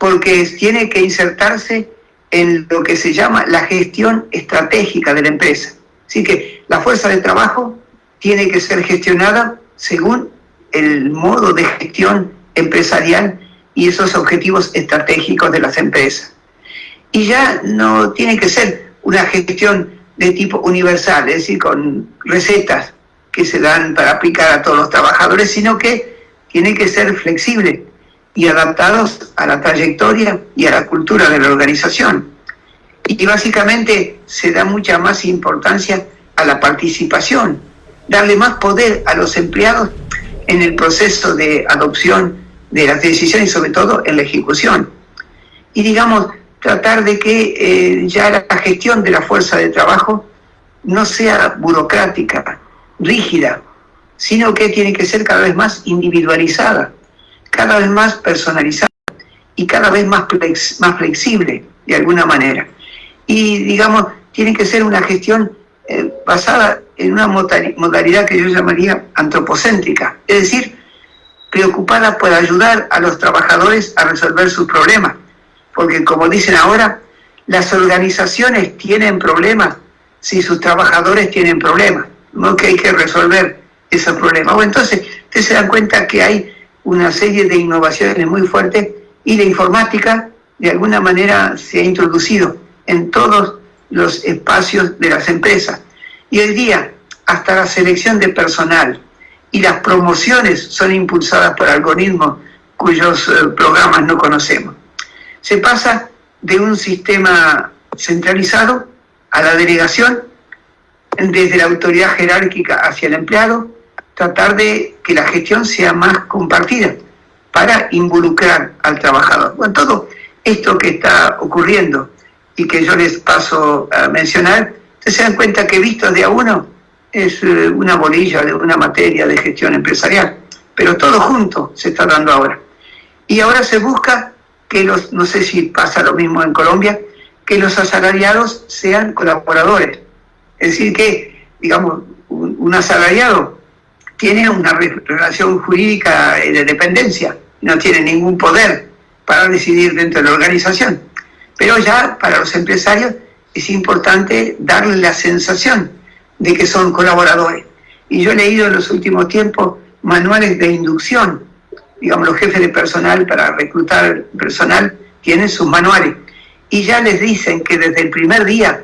porque tiene que insertarse en lo que se llama la gestión estratégica de la empresa. Así que la fuerza de trabajo tiene que ser gestionada según el modo de gestión empresarial y esos objetivos estratégicos de las empresas. Y ya no tiene que ser una gestión de tipo universal, es decir, con recetas que se dan para aplicar a todos los trabajadores, sino que tiene que ser flexible y adaptados a la trayectoria y a la cultura de la organización. Y básicamente se da mucha más importancia a la participación, darle más poder a los empleados en el proceso de adopción de las decisiones y sobre todo en la ejecución. Y digamos, tratar de que ya la gestión de la fuerza de trabajo no sea burocrática, rígida, sino que tiene que ser cada vez más individualizada, cada vez más personalizada y cada vez más flexible de alguna manera. Y digamos, tiene que ser una gestión basada en una modalidad que yo llamaría antropocéntrica, es decir, preocupada por ayudar a los trabajadores a resolver sus problemas, porque como dicen ahora, las organizaciones tienen problemas si sus trabajadores tienen problemas, no que hay que resolver esos problemas. Bueno, entonces, ustedes se dan cuenta que hay una serie de innovaciones muy fuertes y la informática de alguna manera se ha introducido en todos los espacios de las empresas. Y hoy día, hasta la selección de personal y las promociones son impulsadas por algoritmos cuyos programas no conocemos. Se pasa de un sistema centralizado a la delegación, desde la autoridad jerárquica hacia el empleado, tratar de que la gestión sea más compartida para involucrar al trabajador. Bueno, todo esto que está ocurriendo y que yo les paso a mencionar, ustedes se dan cuenta que visto de a uno es una bolilla de una materia de gestión empresarial, pero todo junto se está dando ahora. Y ahora se busca que no sé si pasa lo mismo en Colombia, que los asalariados sean colaboradores. Es decir que, digamos, un asalariado tiene una relación jurídica de dependencia, no tiene ningún poder para decidir dentro de la organización. Pero ya para los empresarios es importante darle la sensación de que son colaboradores. Y yo he leído en los últimos tiempos manuales de inducción. Digamos, los jefes de personal para reclutar personal tienen sus manuales. Y ya les dicen que desde el primer día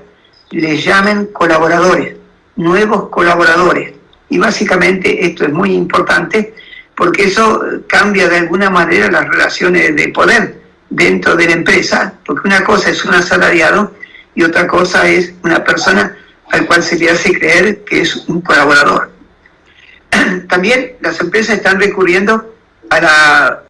les llamen colaboradores, nuevos colaboradores. Y básicamente esto es muy importante porque eso cambia de alguna manera las relaciones de poder dentro de la empresa, porque una cosa es un asalariado y otra cosa es una persona al cual se le hace creer que es un colaborador. También las empresas están recurriendo a la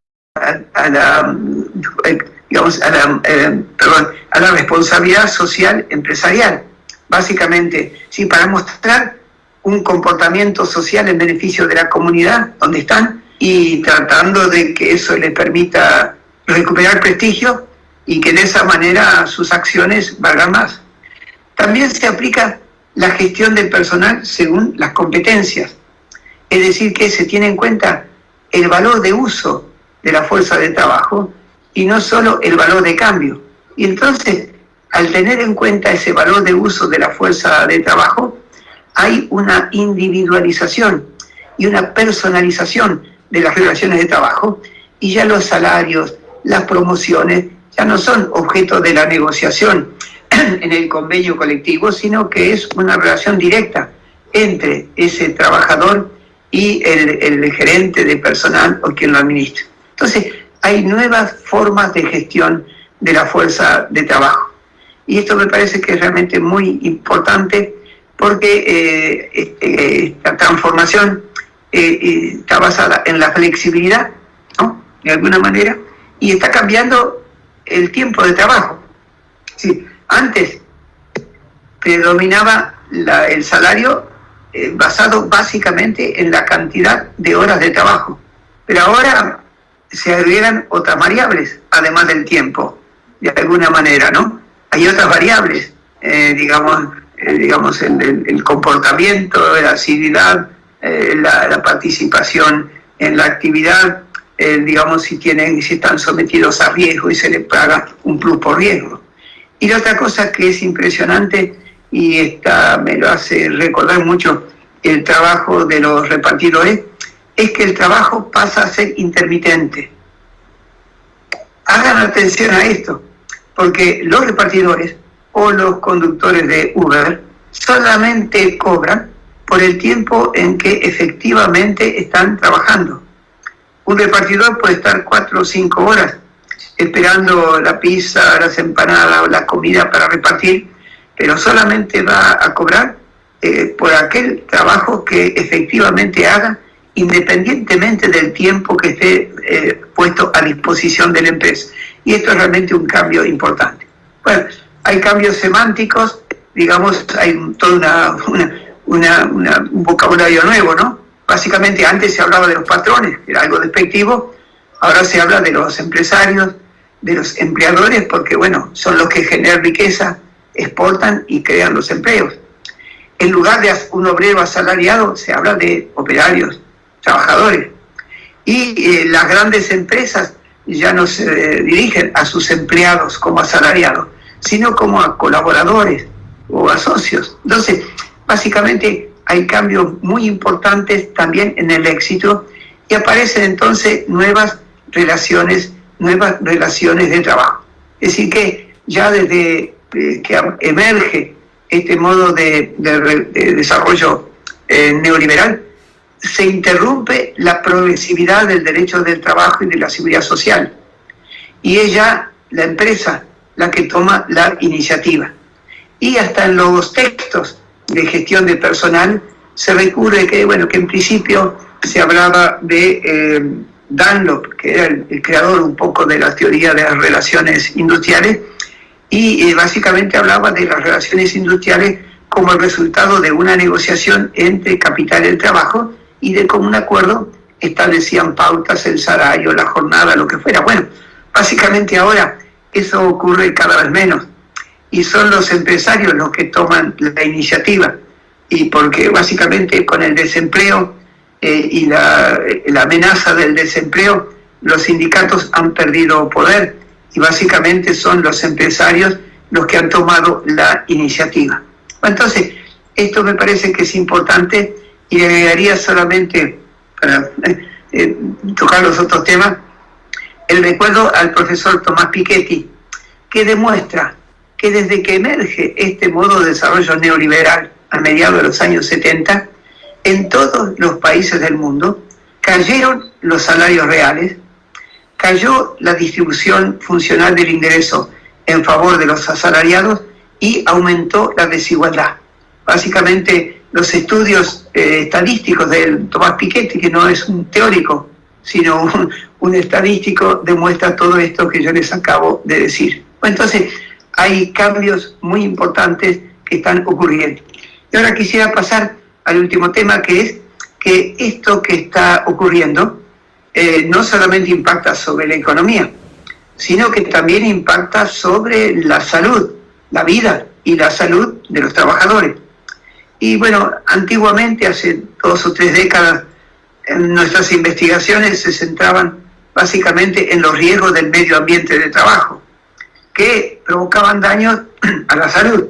responsabilidad social empresarial, básicamente, sí, para mostrar un comportamiento social en beneficio de la comunidad donde están y tratando de que eso les permita recuperar prestigio y que de esa manera sus acciones valgan más. También se aplica la gestión del personal según las competencias, es decir, que se tiene en cuenta el valor de uso de la fuerza de trabajo y no solo el valor de cambio. Y entonces, al tener en cuenta ese valor de uso de la fuerza de trabajo, hay una individualización y una personalización de las relaciones de trabajo y ya los salarios, las promociones, ya no son objeto de la negociación en el convenio colectivo, sino que es una relación directa entre ese trabajador y el gerente de personal o quien lo administra. Entonces, hay nuevas formas de gestión de la fuerza de trabajo. Y esto me parece que es realmente muy importante porque esta transformación está basada en la flexibilidad, ¿no?, de alguna manera, y está cambiando el tiempo de trabajo. Sí, antes predominaba el salario basado básicamente en la cantidad de horas de trabajo, pero ahora se agregan otras variables, además del tiempo, de alguna manera, ¿no? Hay otras variables, digamos, el comportamiento, la asiduidad, la participación en la actividad, digamos, si están sometidos a riesgo y se les paga un plus por riesgo. Y la otra cosa que es impresionante, y esta me lo hace recordar mucho el trabajo de los repartidores, es que el trabajo pasa a ser intermitente. Hagan atención a esto, porque los repartidores o los conductores de Uber solamente cobran por el tiempo en que efectivamente están trabajando. Un repartidor puede estar 4 o 5 horas esperando la pizza, las empanadas o la comida para repartir, pero solamente va a cobrar por aquel trabajo que efectivamente haga, independientemente del tiempo que esté puesto a disposición de la empresa. Y esto es realmente un cambio importante. Bueno, hay cambios semánticos, digamos, hay todo un vocabulario nuevo, ¿no? Básicamente antes se hablaba de los patrones, era algo despectivo, ahora se habla de los empresarios, de los empleadores, porque bueno, son los que generan riqueza, exportan y crean los empleos. En lugar de un obrero asalariado, se habla de operarios, trabajadores. Y las grandes empresas ya no se dirigen a sus empleados como asalariados, sino como a colaboradores o a socios. Entonces, básicamente hay cambios muy importantes también en el éxito y aparecen entonces nuevas relaciones de trabajo. Es decir, que ya desde que emerge este modo de desarrollo neoliberal, se interrumpe la progresividad del derecho del trabajo y de la seguridad social. Y es ya la empresa la que toma la iniciativa. Y hasta en los textos de gestión de personal se recurre que en principio se hablaba de Dunlop, que era el creador un poco de la teoría de las relaciones industriales, y básicamente hablaba de las relaciones industriales como el resultado de una negociación entre capital y el trabajo, y de común acuerdo establecían pautas, el salario, la jornada, lo que fuera. Bueno, básicamente ahora eso ocurre cada vez menos, y son los empresarios los que toman la iniciativa, y porque básicamente con el desempleo y la amenaza del desempleo, los sindicatos han perdido poder, y básicamente son los empresarios los que han tomado la iniciativa. Entonces, esto me parece que es importante, y le agregaría solamente, para tocar los otros temas, el recuerdo al profesor Tomás Piketty, que demuestra que desde que emerge este modo de desarrollo neoliberal a mediados de los años 70, en todos los países del mundo cayeron los salarios reales, cayó la distribución funcional del ingreso en favor de los asalariados y aumentó la desigualdad. Básicamente, los estudios estadísticos de Tomás Piketty, que no es un teórico, sino un estadístico, demuestra todo esto que yo les acabo de decir. Entonces, hay cambios muy importantes que están ocurriendo. Y ahora quisiera pasar al último tema, que es que esto que está ocurriendo no solamente impacta sobre la economía, sino que también impacta sobre la salud, la vida y la salud de los trabajadores. Y bueno, antiguamente, hace 2 o 3 décadas, nuestras investigaciones se centraban básicamente en los riesgos del medio ambiente de trabajo, que provocaban daños a la salud,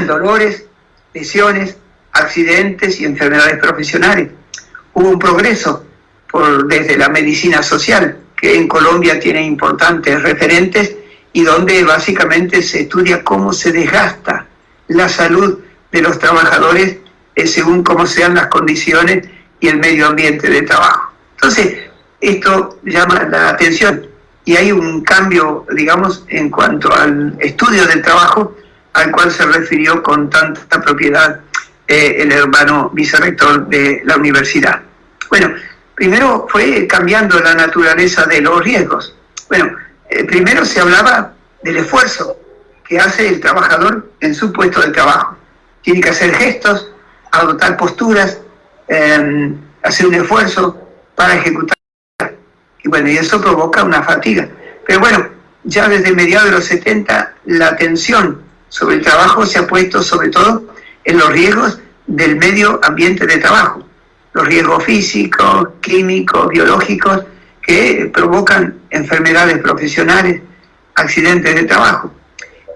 dolores, lesiones, accidentes y enfermedades profesionales. Hubo un progreso desde la medicina social, que en Colombia tiene importantes referentes, y donde básicamente se estudia cómo se desgasta la salud de los trabajadores según cómo sean las condiciones y el medio ambiente de trabajo. Entonces, esto llama la atención, y hay un cambio, digamos, en cuanto al estudio del trabajo, al cual se refirió con tanta propiedad el hermano vicerrector de la universidad. Bueno, primero fue cambiando la naturaleza de los riesgos. Bueno, primero se hablaba del esfuerzo que hace el trabajador en su puesto de trabajo. Tiene que hacer gestos, adoptar posturas, hacer un esfuerzo para ejecutar. Y bueno, y eso provoca una fatiga. Pero bueno, ya desde mediados de los 70, la atención sobre el trabajo se ha puesto sobre todo en los riesgos del medio ambiente de trabajo. Los riesgos físicos, químicos, biológicos, que provocan enfermedades profesionales, accidentes de trabajo.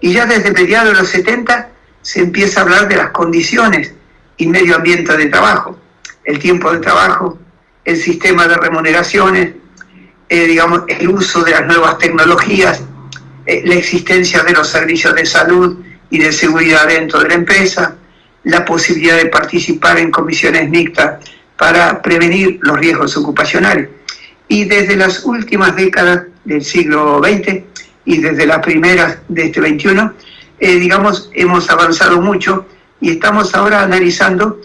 Y ya desde mediados de los 70 se empieza a hablar de las condiciones y medio ambiente de trabajo, el tiempo de trabajo, el sistema de remuneraciones, digamos, el uso de las nuevas tecnologías, la existencia de los servicios de salud y de seguridad dentro de la empresa, la posibilidad de participar en comisiones mixtas para prevenir los riesgos ocupacionales. Y desde las últimas décadas del siglo XX y desde las primeras de este XXI, digamos, hemos avanzado mucho y estamos ahora analizando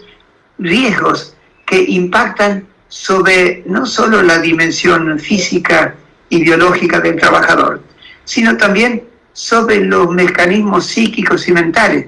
riesgos que impactan sobre no solo la dimensión física y biológica del trabajador, sino también sobre los mecanismos psíquicos y mentales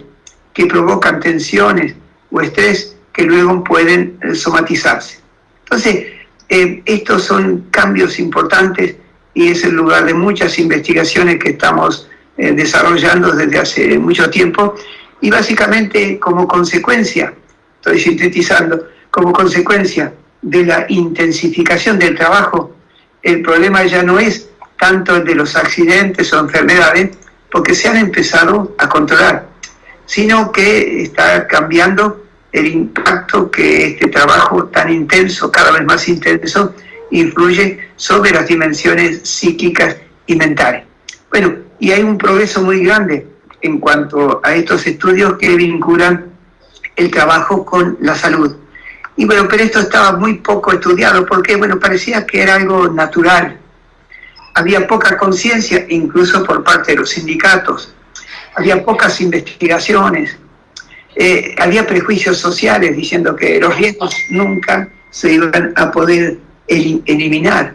que provocan tensiones o estrés que luego pueden somatizarse. Entonces, estos son cambios importantes y es el lugar de muchas investigaciones que estamos desarrollando desde hace mucho tiempo y básicamente como consecuencia, estoy sintetizando, como consecuencia de la intensificación del trabajo, el problema ya no es tanto el de los accidentes o enfermedades, porque se han empezado a controlar, sino que está cambiando el impacto que este trabajo tan intenso, cada vez más intenso, influye sobre las dimensiones psíquicas y mentales. Bueno, y hay un progreso muy grande en cuanto a estos estudios que vinculan el trabajo con la salud. Y bueno, pero esto estaba muy poco estudiado porque, bueno, parecía que era algo natural. Había poca conciencia, incluso por parte de los sindicatos. Había pocas investigaciones. Había prejuicios sociales diciendo que los riesgos nunca se iban a poder eliminar.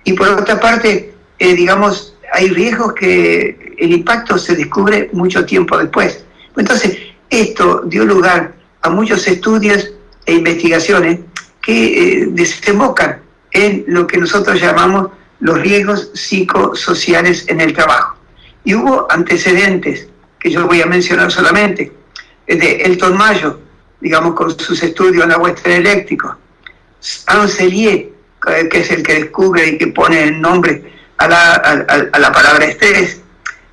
Y por otra parte, digamos, hay riesgos que el impacto se descubre mucho tiempo después. Entonces, esto dio lugar a muchos estudios e investigaciones que desembocan en lo que nosotros llamamos los riesgos psicosociales en el trabajo. Y hubo antecedentes, que yo voy a mencionar solamente, de Elton Mayo, digamos, con sus estudios en agua eléctrico, Anselier, que es el que descubre y que pone el nombre a la palabra estrés,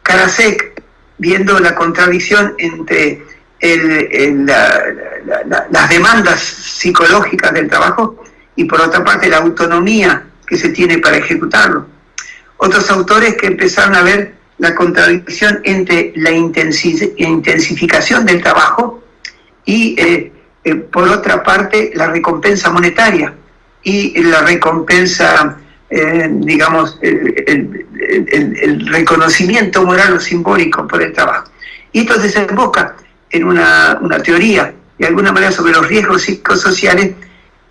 Karasek, viendo la contradicción entre las demandas psicológicas del trabajo y por otra parte la autonomía que se tiene para ejecutarlo. Otros autores que empezaron a ver la contradicción entre la intensificación del trabajo y por otra parte la recompensa monetaria y la recompensa, digamos, el reconocimiento moral o simbólico por el trabajo. Y esto desemboca en una teoría, de alguna manera, sobre los riesgos psicosociales,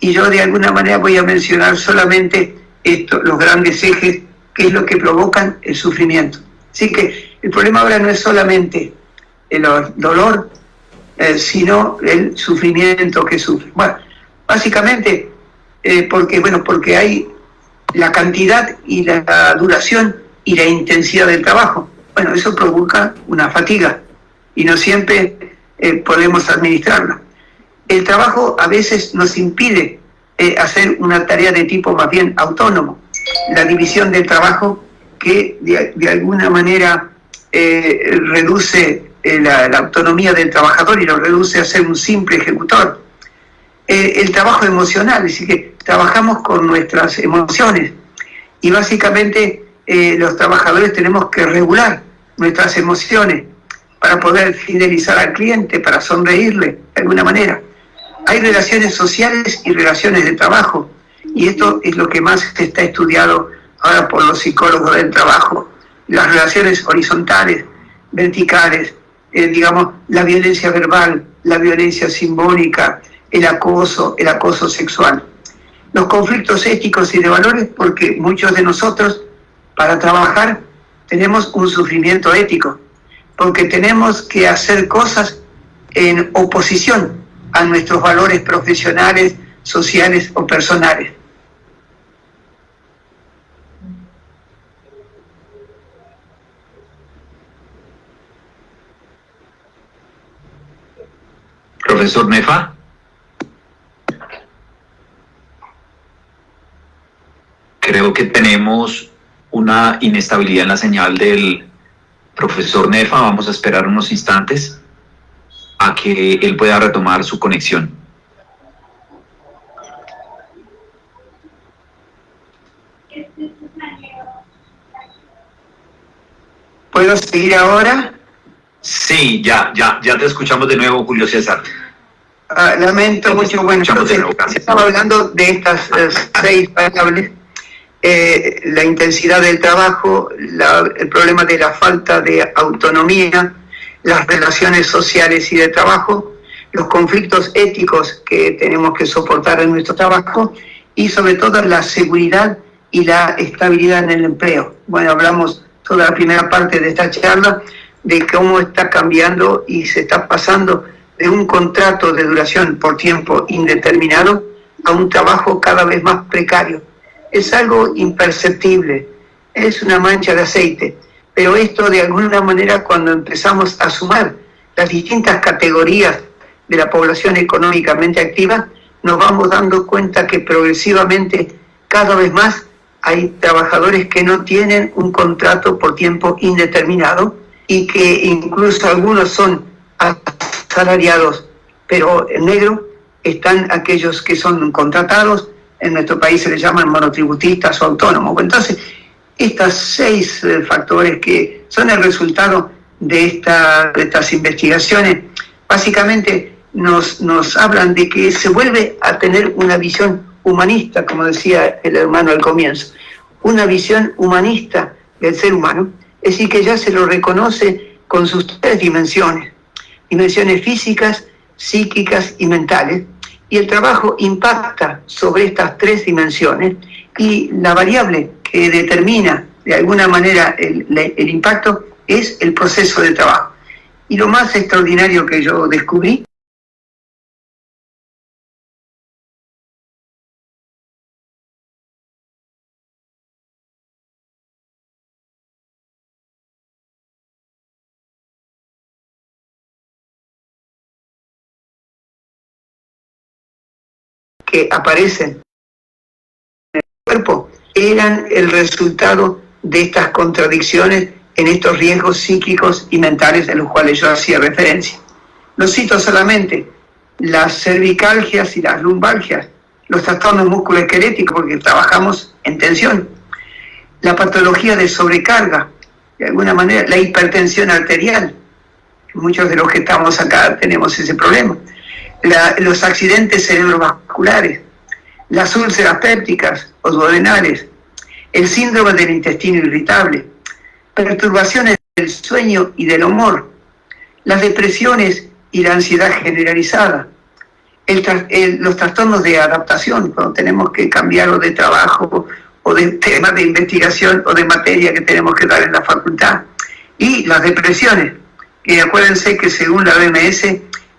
y yo de alguna manera voy a mencionar solamente los grandes ejes, que es lo que provocan el sufrimiento. Así que el problema ahora no es solamente el dolor, sino el sufrimiento que sufre. Bueno, básicamente porque hay la cantidad y la duración y la intensidad del trabajo. Bueno, eso provoca una fatiga y no siempre podemos administrarla. El trabajo a veces nos impide hacer una tarea de tipo más bien autónomo. La división del trabajo que de alguna manera reduce la autonomía del trabajador y lo reduce a ser un simple ejecutor. El trabajo emocional, es decir, que trabajamos con nuestras emociones y básicamente los trabajadores tenemos que regular nuestras emociones para poder fidelizar al cliente, para sonreírle de alguna manera. Hay relaciones sociales y relaciones de trabajo, y esto es lo que más está estudiado ahora por los psicólogos del trabajo. Las relaciones horizontales, verticales, digamos, la violencia verbal, la violencia simbólica, el acoso sexual. Los conflictos éticos y de valores, porque muchos de nosotros, para trabajar, tenemos un sufrimiento ético, porque tenemos que hacer cosas en oposición a nuestros valores profesionales, sociales o personales. Profesor Nefa. Creo que tenemos una inestabilidad en la señal del profesor Nefa. Vamos a esperar unos instantes a que él pueda retomar su conexión. ¿Puedo seguir ahora? Sí, ya te escuchamos de nuevo, Julio César. Lamento mucho. Bueno, entonces, estaba hablando de estas 6 variables. La intensidad del trabajo, el problema de la falta de autonomía, las relaciones sociales y de trabajo, los conflictos éticos que tenemos que soportar en nuestro trabajo y sobre todo la seguridad y la estabilidad en el empleo. Bueno, hablamos toda la primera parte de esta charla de cómo está cambiando y se está pasando de un contrato de duración por tiempo indeterminado a un trabajo cada vez más precario. Es algo imperceptible, es una mancha de aceite, pero esto de alguna manera cuando empezamos a sumar las distintas categorías de la población económicamente activa, nos vamos dando cuenta que progresivamente cada vez más hay trabajadores que no tienen un contrato por tiempo indeterminado y que incluso algunos son asalariados, pero en negro están aquellos que son contratados. En nuestro país se les llaman monotributistas o autónomos. Entonces, estos 6 factores que son el resultado de estas investigaciones, básicamente nos hablan de que se vuelve a tener una visión humanista, como decía el hermano al comienzo, una visión humanista del ser humano, es decir, que ya se lo reconoce con sus 3 dimensiones físicas, psíquicas y mentales, y el trabajo impacta sobre estas 3 dimensiones y la variable que determina de alguna manera el impacto es el proceso de trabajo. Y lo más extraordinario que yo descubrí que aparecen en el cuerpo eran el resultado de estas contradicciones en estos riesgos psíquicos y mentales de los cuales yo hacía referencia. Lo cito solamente: las cervicalgias y las lumbalgias, los trastornos musculoesqueléticos porque trabajamos en tensión, la patología de sobrecarga, de alguna manera la hipertensión arterial, muchos de los que estamos acá tenemos ese problema, los accidentes cerebrovasculares, las úlceras pépticas o duodenales, el síndrome del intestino irritable, perturbaciones del sueño y del humor, las depresiones y la ansiedad generalizada, los trastornos de adaptación, cuando tenemos que cambiar de trabajo o de temas de investigación o de materia que tenemos que dar en la facultad, y las depresiones, que acuérdense que según la OMS,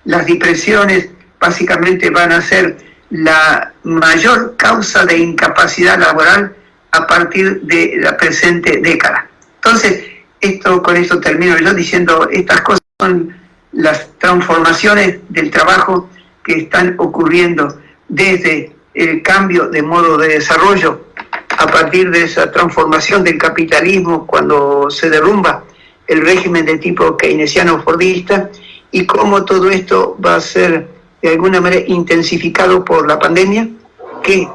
las depresiones básicamente van a ser la mayor causa de incapacidad laboral a partir de la presente década. Entonces, con esto termino yo diciendo, estas cosas son las transformaciones del trabajo que están ocurriendo desde el cambio de modo de desarrollo a partir de esa transformación del capitalismo cuando se derrumba el régimen de tipo keynesiano fordista, y cómo todo esto va a ser de alguna manera intensificado por la pandemia que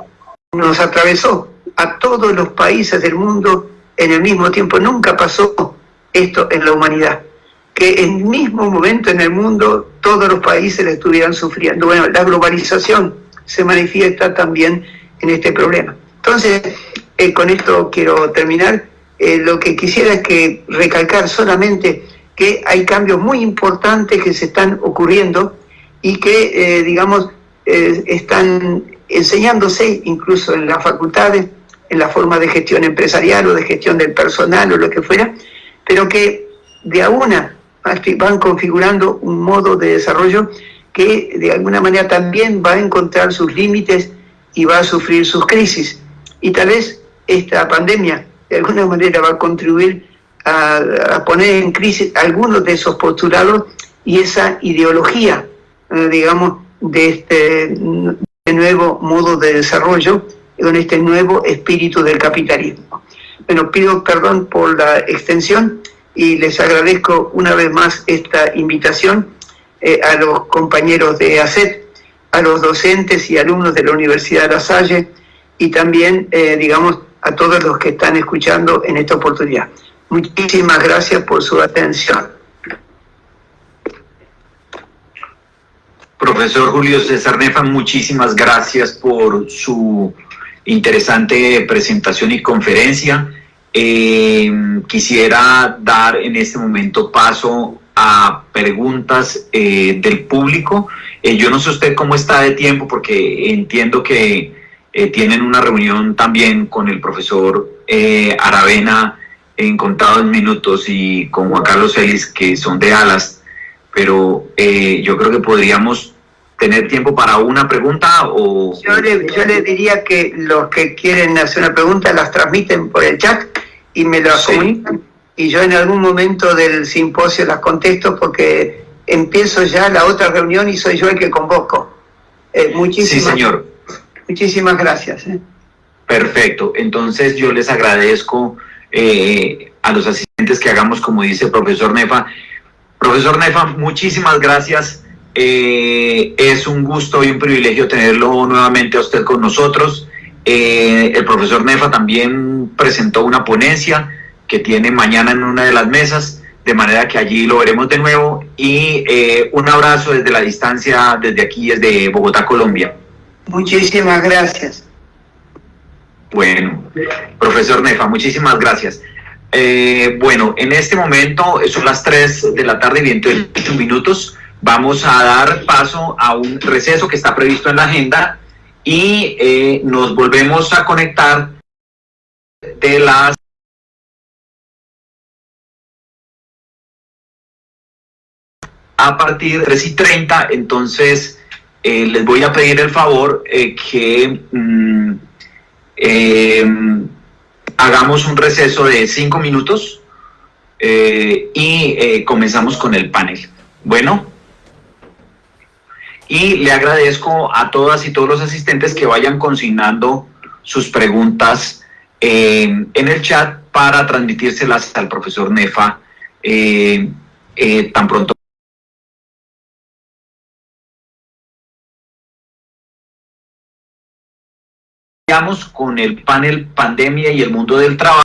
nos atravesó a todos los países del mundo en el mismo tiempo. Nunca pasó esto en la humanidad, que en el mismo momento en el mundo todos los países la estuvieran sufriendo. Bueno, la globalización se manifiesta también en este problema. Entonces, con esto quiero terminar. Lo que quisiera es que recalcar solamente que hay cambios muy importantes que se están ocurriendo y que, están enseñándose incluso en las facultades, en la forma de gestión empresarial o de gestión del personal o lo que fuera, pero que de a una van configurando un modo de desarrollo que de alguna manera también va a encontrar sus límites y va a sufrir sus crisis. Y tal vez esta pandemia de alguna manera va a contribuir a poner en crisis algunos de esos postulados y esa ideología, de este nuevo modo de desarrollo con este nuevo espíritu del capitalismo. Bueno, pido perdón por la extensión y les agradezco una vez más esta invitación a los compañeros de ACET, a los docentes y alumnos de la Universidad de La Salle y también, digamos, a todos los que están escuchando en esta oportunidad. Muchísimas gracias por su atención. Profesor Julio César Nefa, muchísimas gracias por su interesante presentación y conferencia. Quisiera dar en este momento paso a preguntas del público. Yo no sé usted cómo está de tiempo, porque entiendo que tienen una reunión también con el profesor Aravena en contados minutos y con Juan Carlos Félix, que son de ALAS, pero yo creo que podríamos tener tiempo para una pregunta o... Yo le diría que los que quieren hacer una pregunta las transmiten por el chat y me las comunican y yo en algún momento del simposio las contesto porque empiezo ya la otra reunión y soy yo el que convoco. Sí, señor. Muchísimas gracias. Perfecto. Entonces yo les agradezco a los asistentes que hagamos como dice el profesor Nefa. Profesor Nefa, muchísimas gracias. Es un gusto y un privilegio tenerlo nuevamente a usted con nosotros. El profesor Nefa también presentó una ponencia que tiene mañana en una de las mesas, de manera que allí lo veremos de nuevo. Y un abrazo desde la distancia, desde aquí, desde Bogotá, Colombia. Muchísimas gracias. Bueno, profesor Nefa, muchísimas gracias. Bueno, en este momento son las 3 de la tarde y 28 minutos. Vamos a dar paso a un receso que está previsto en la agenda y nos volvemos a conectar de las a partir de 3:30. Entonces les voy a pedir el favor que hagamos un receso de 5 minutos y comenzamos con el panel. Bueno, y le agradezco a todas y todos los asistentes que vayan consignando sus preguntas en el chat para transmitírselas al profesor Nefa tan pronto. Con el panel Pandemia y el mundo del trabajo.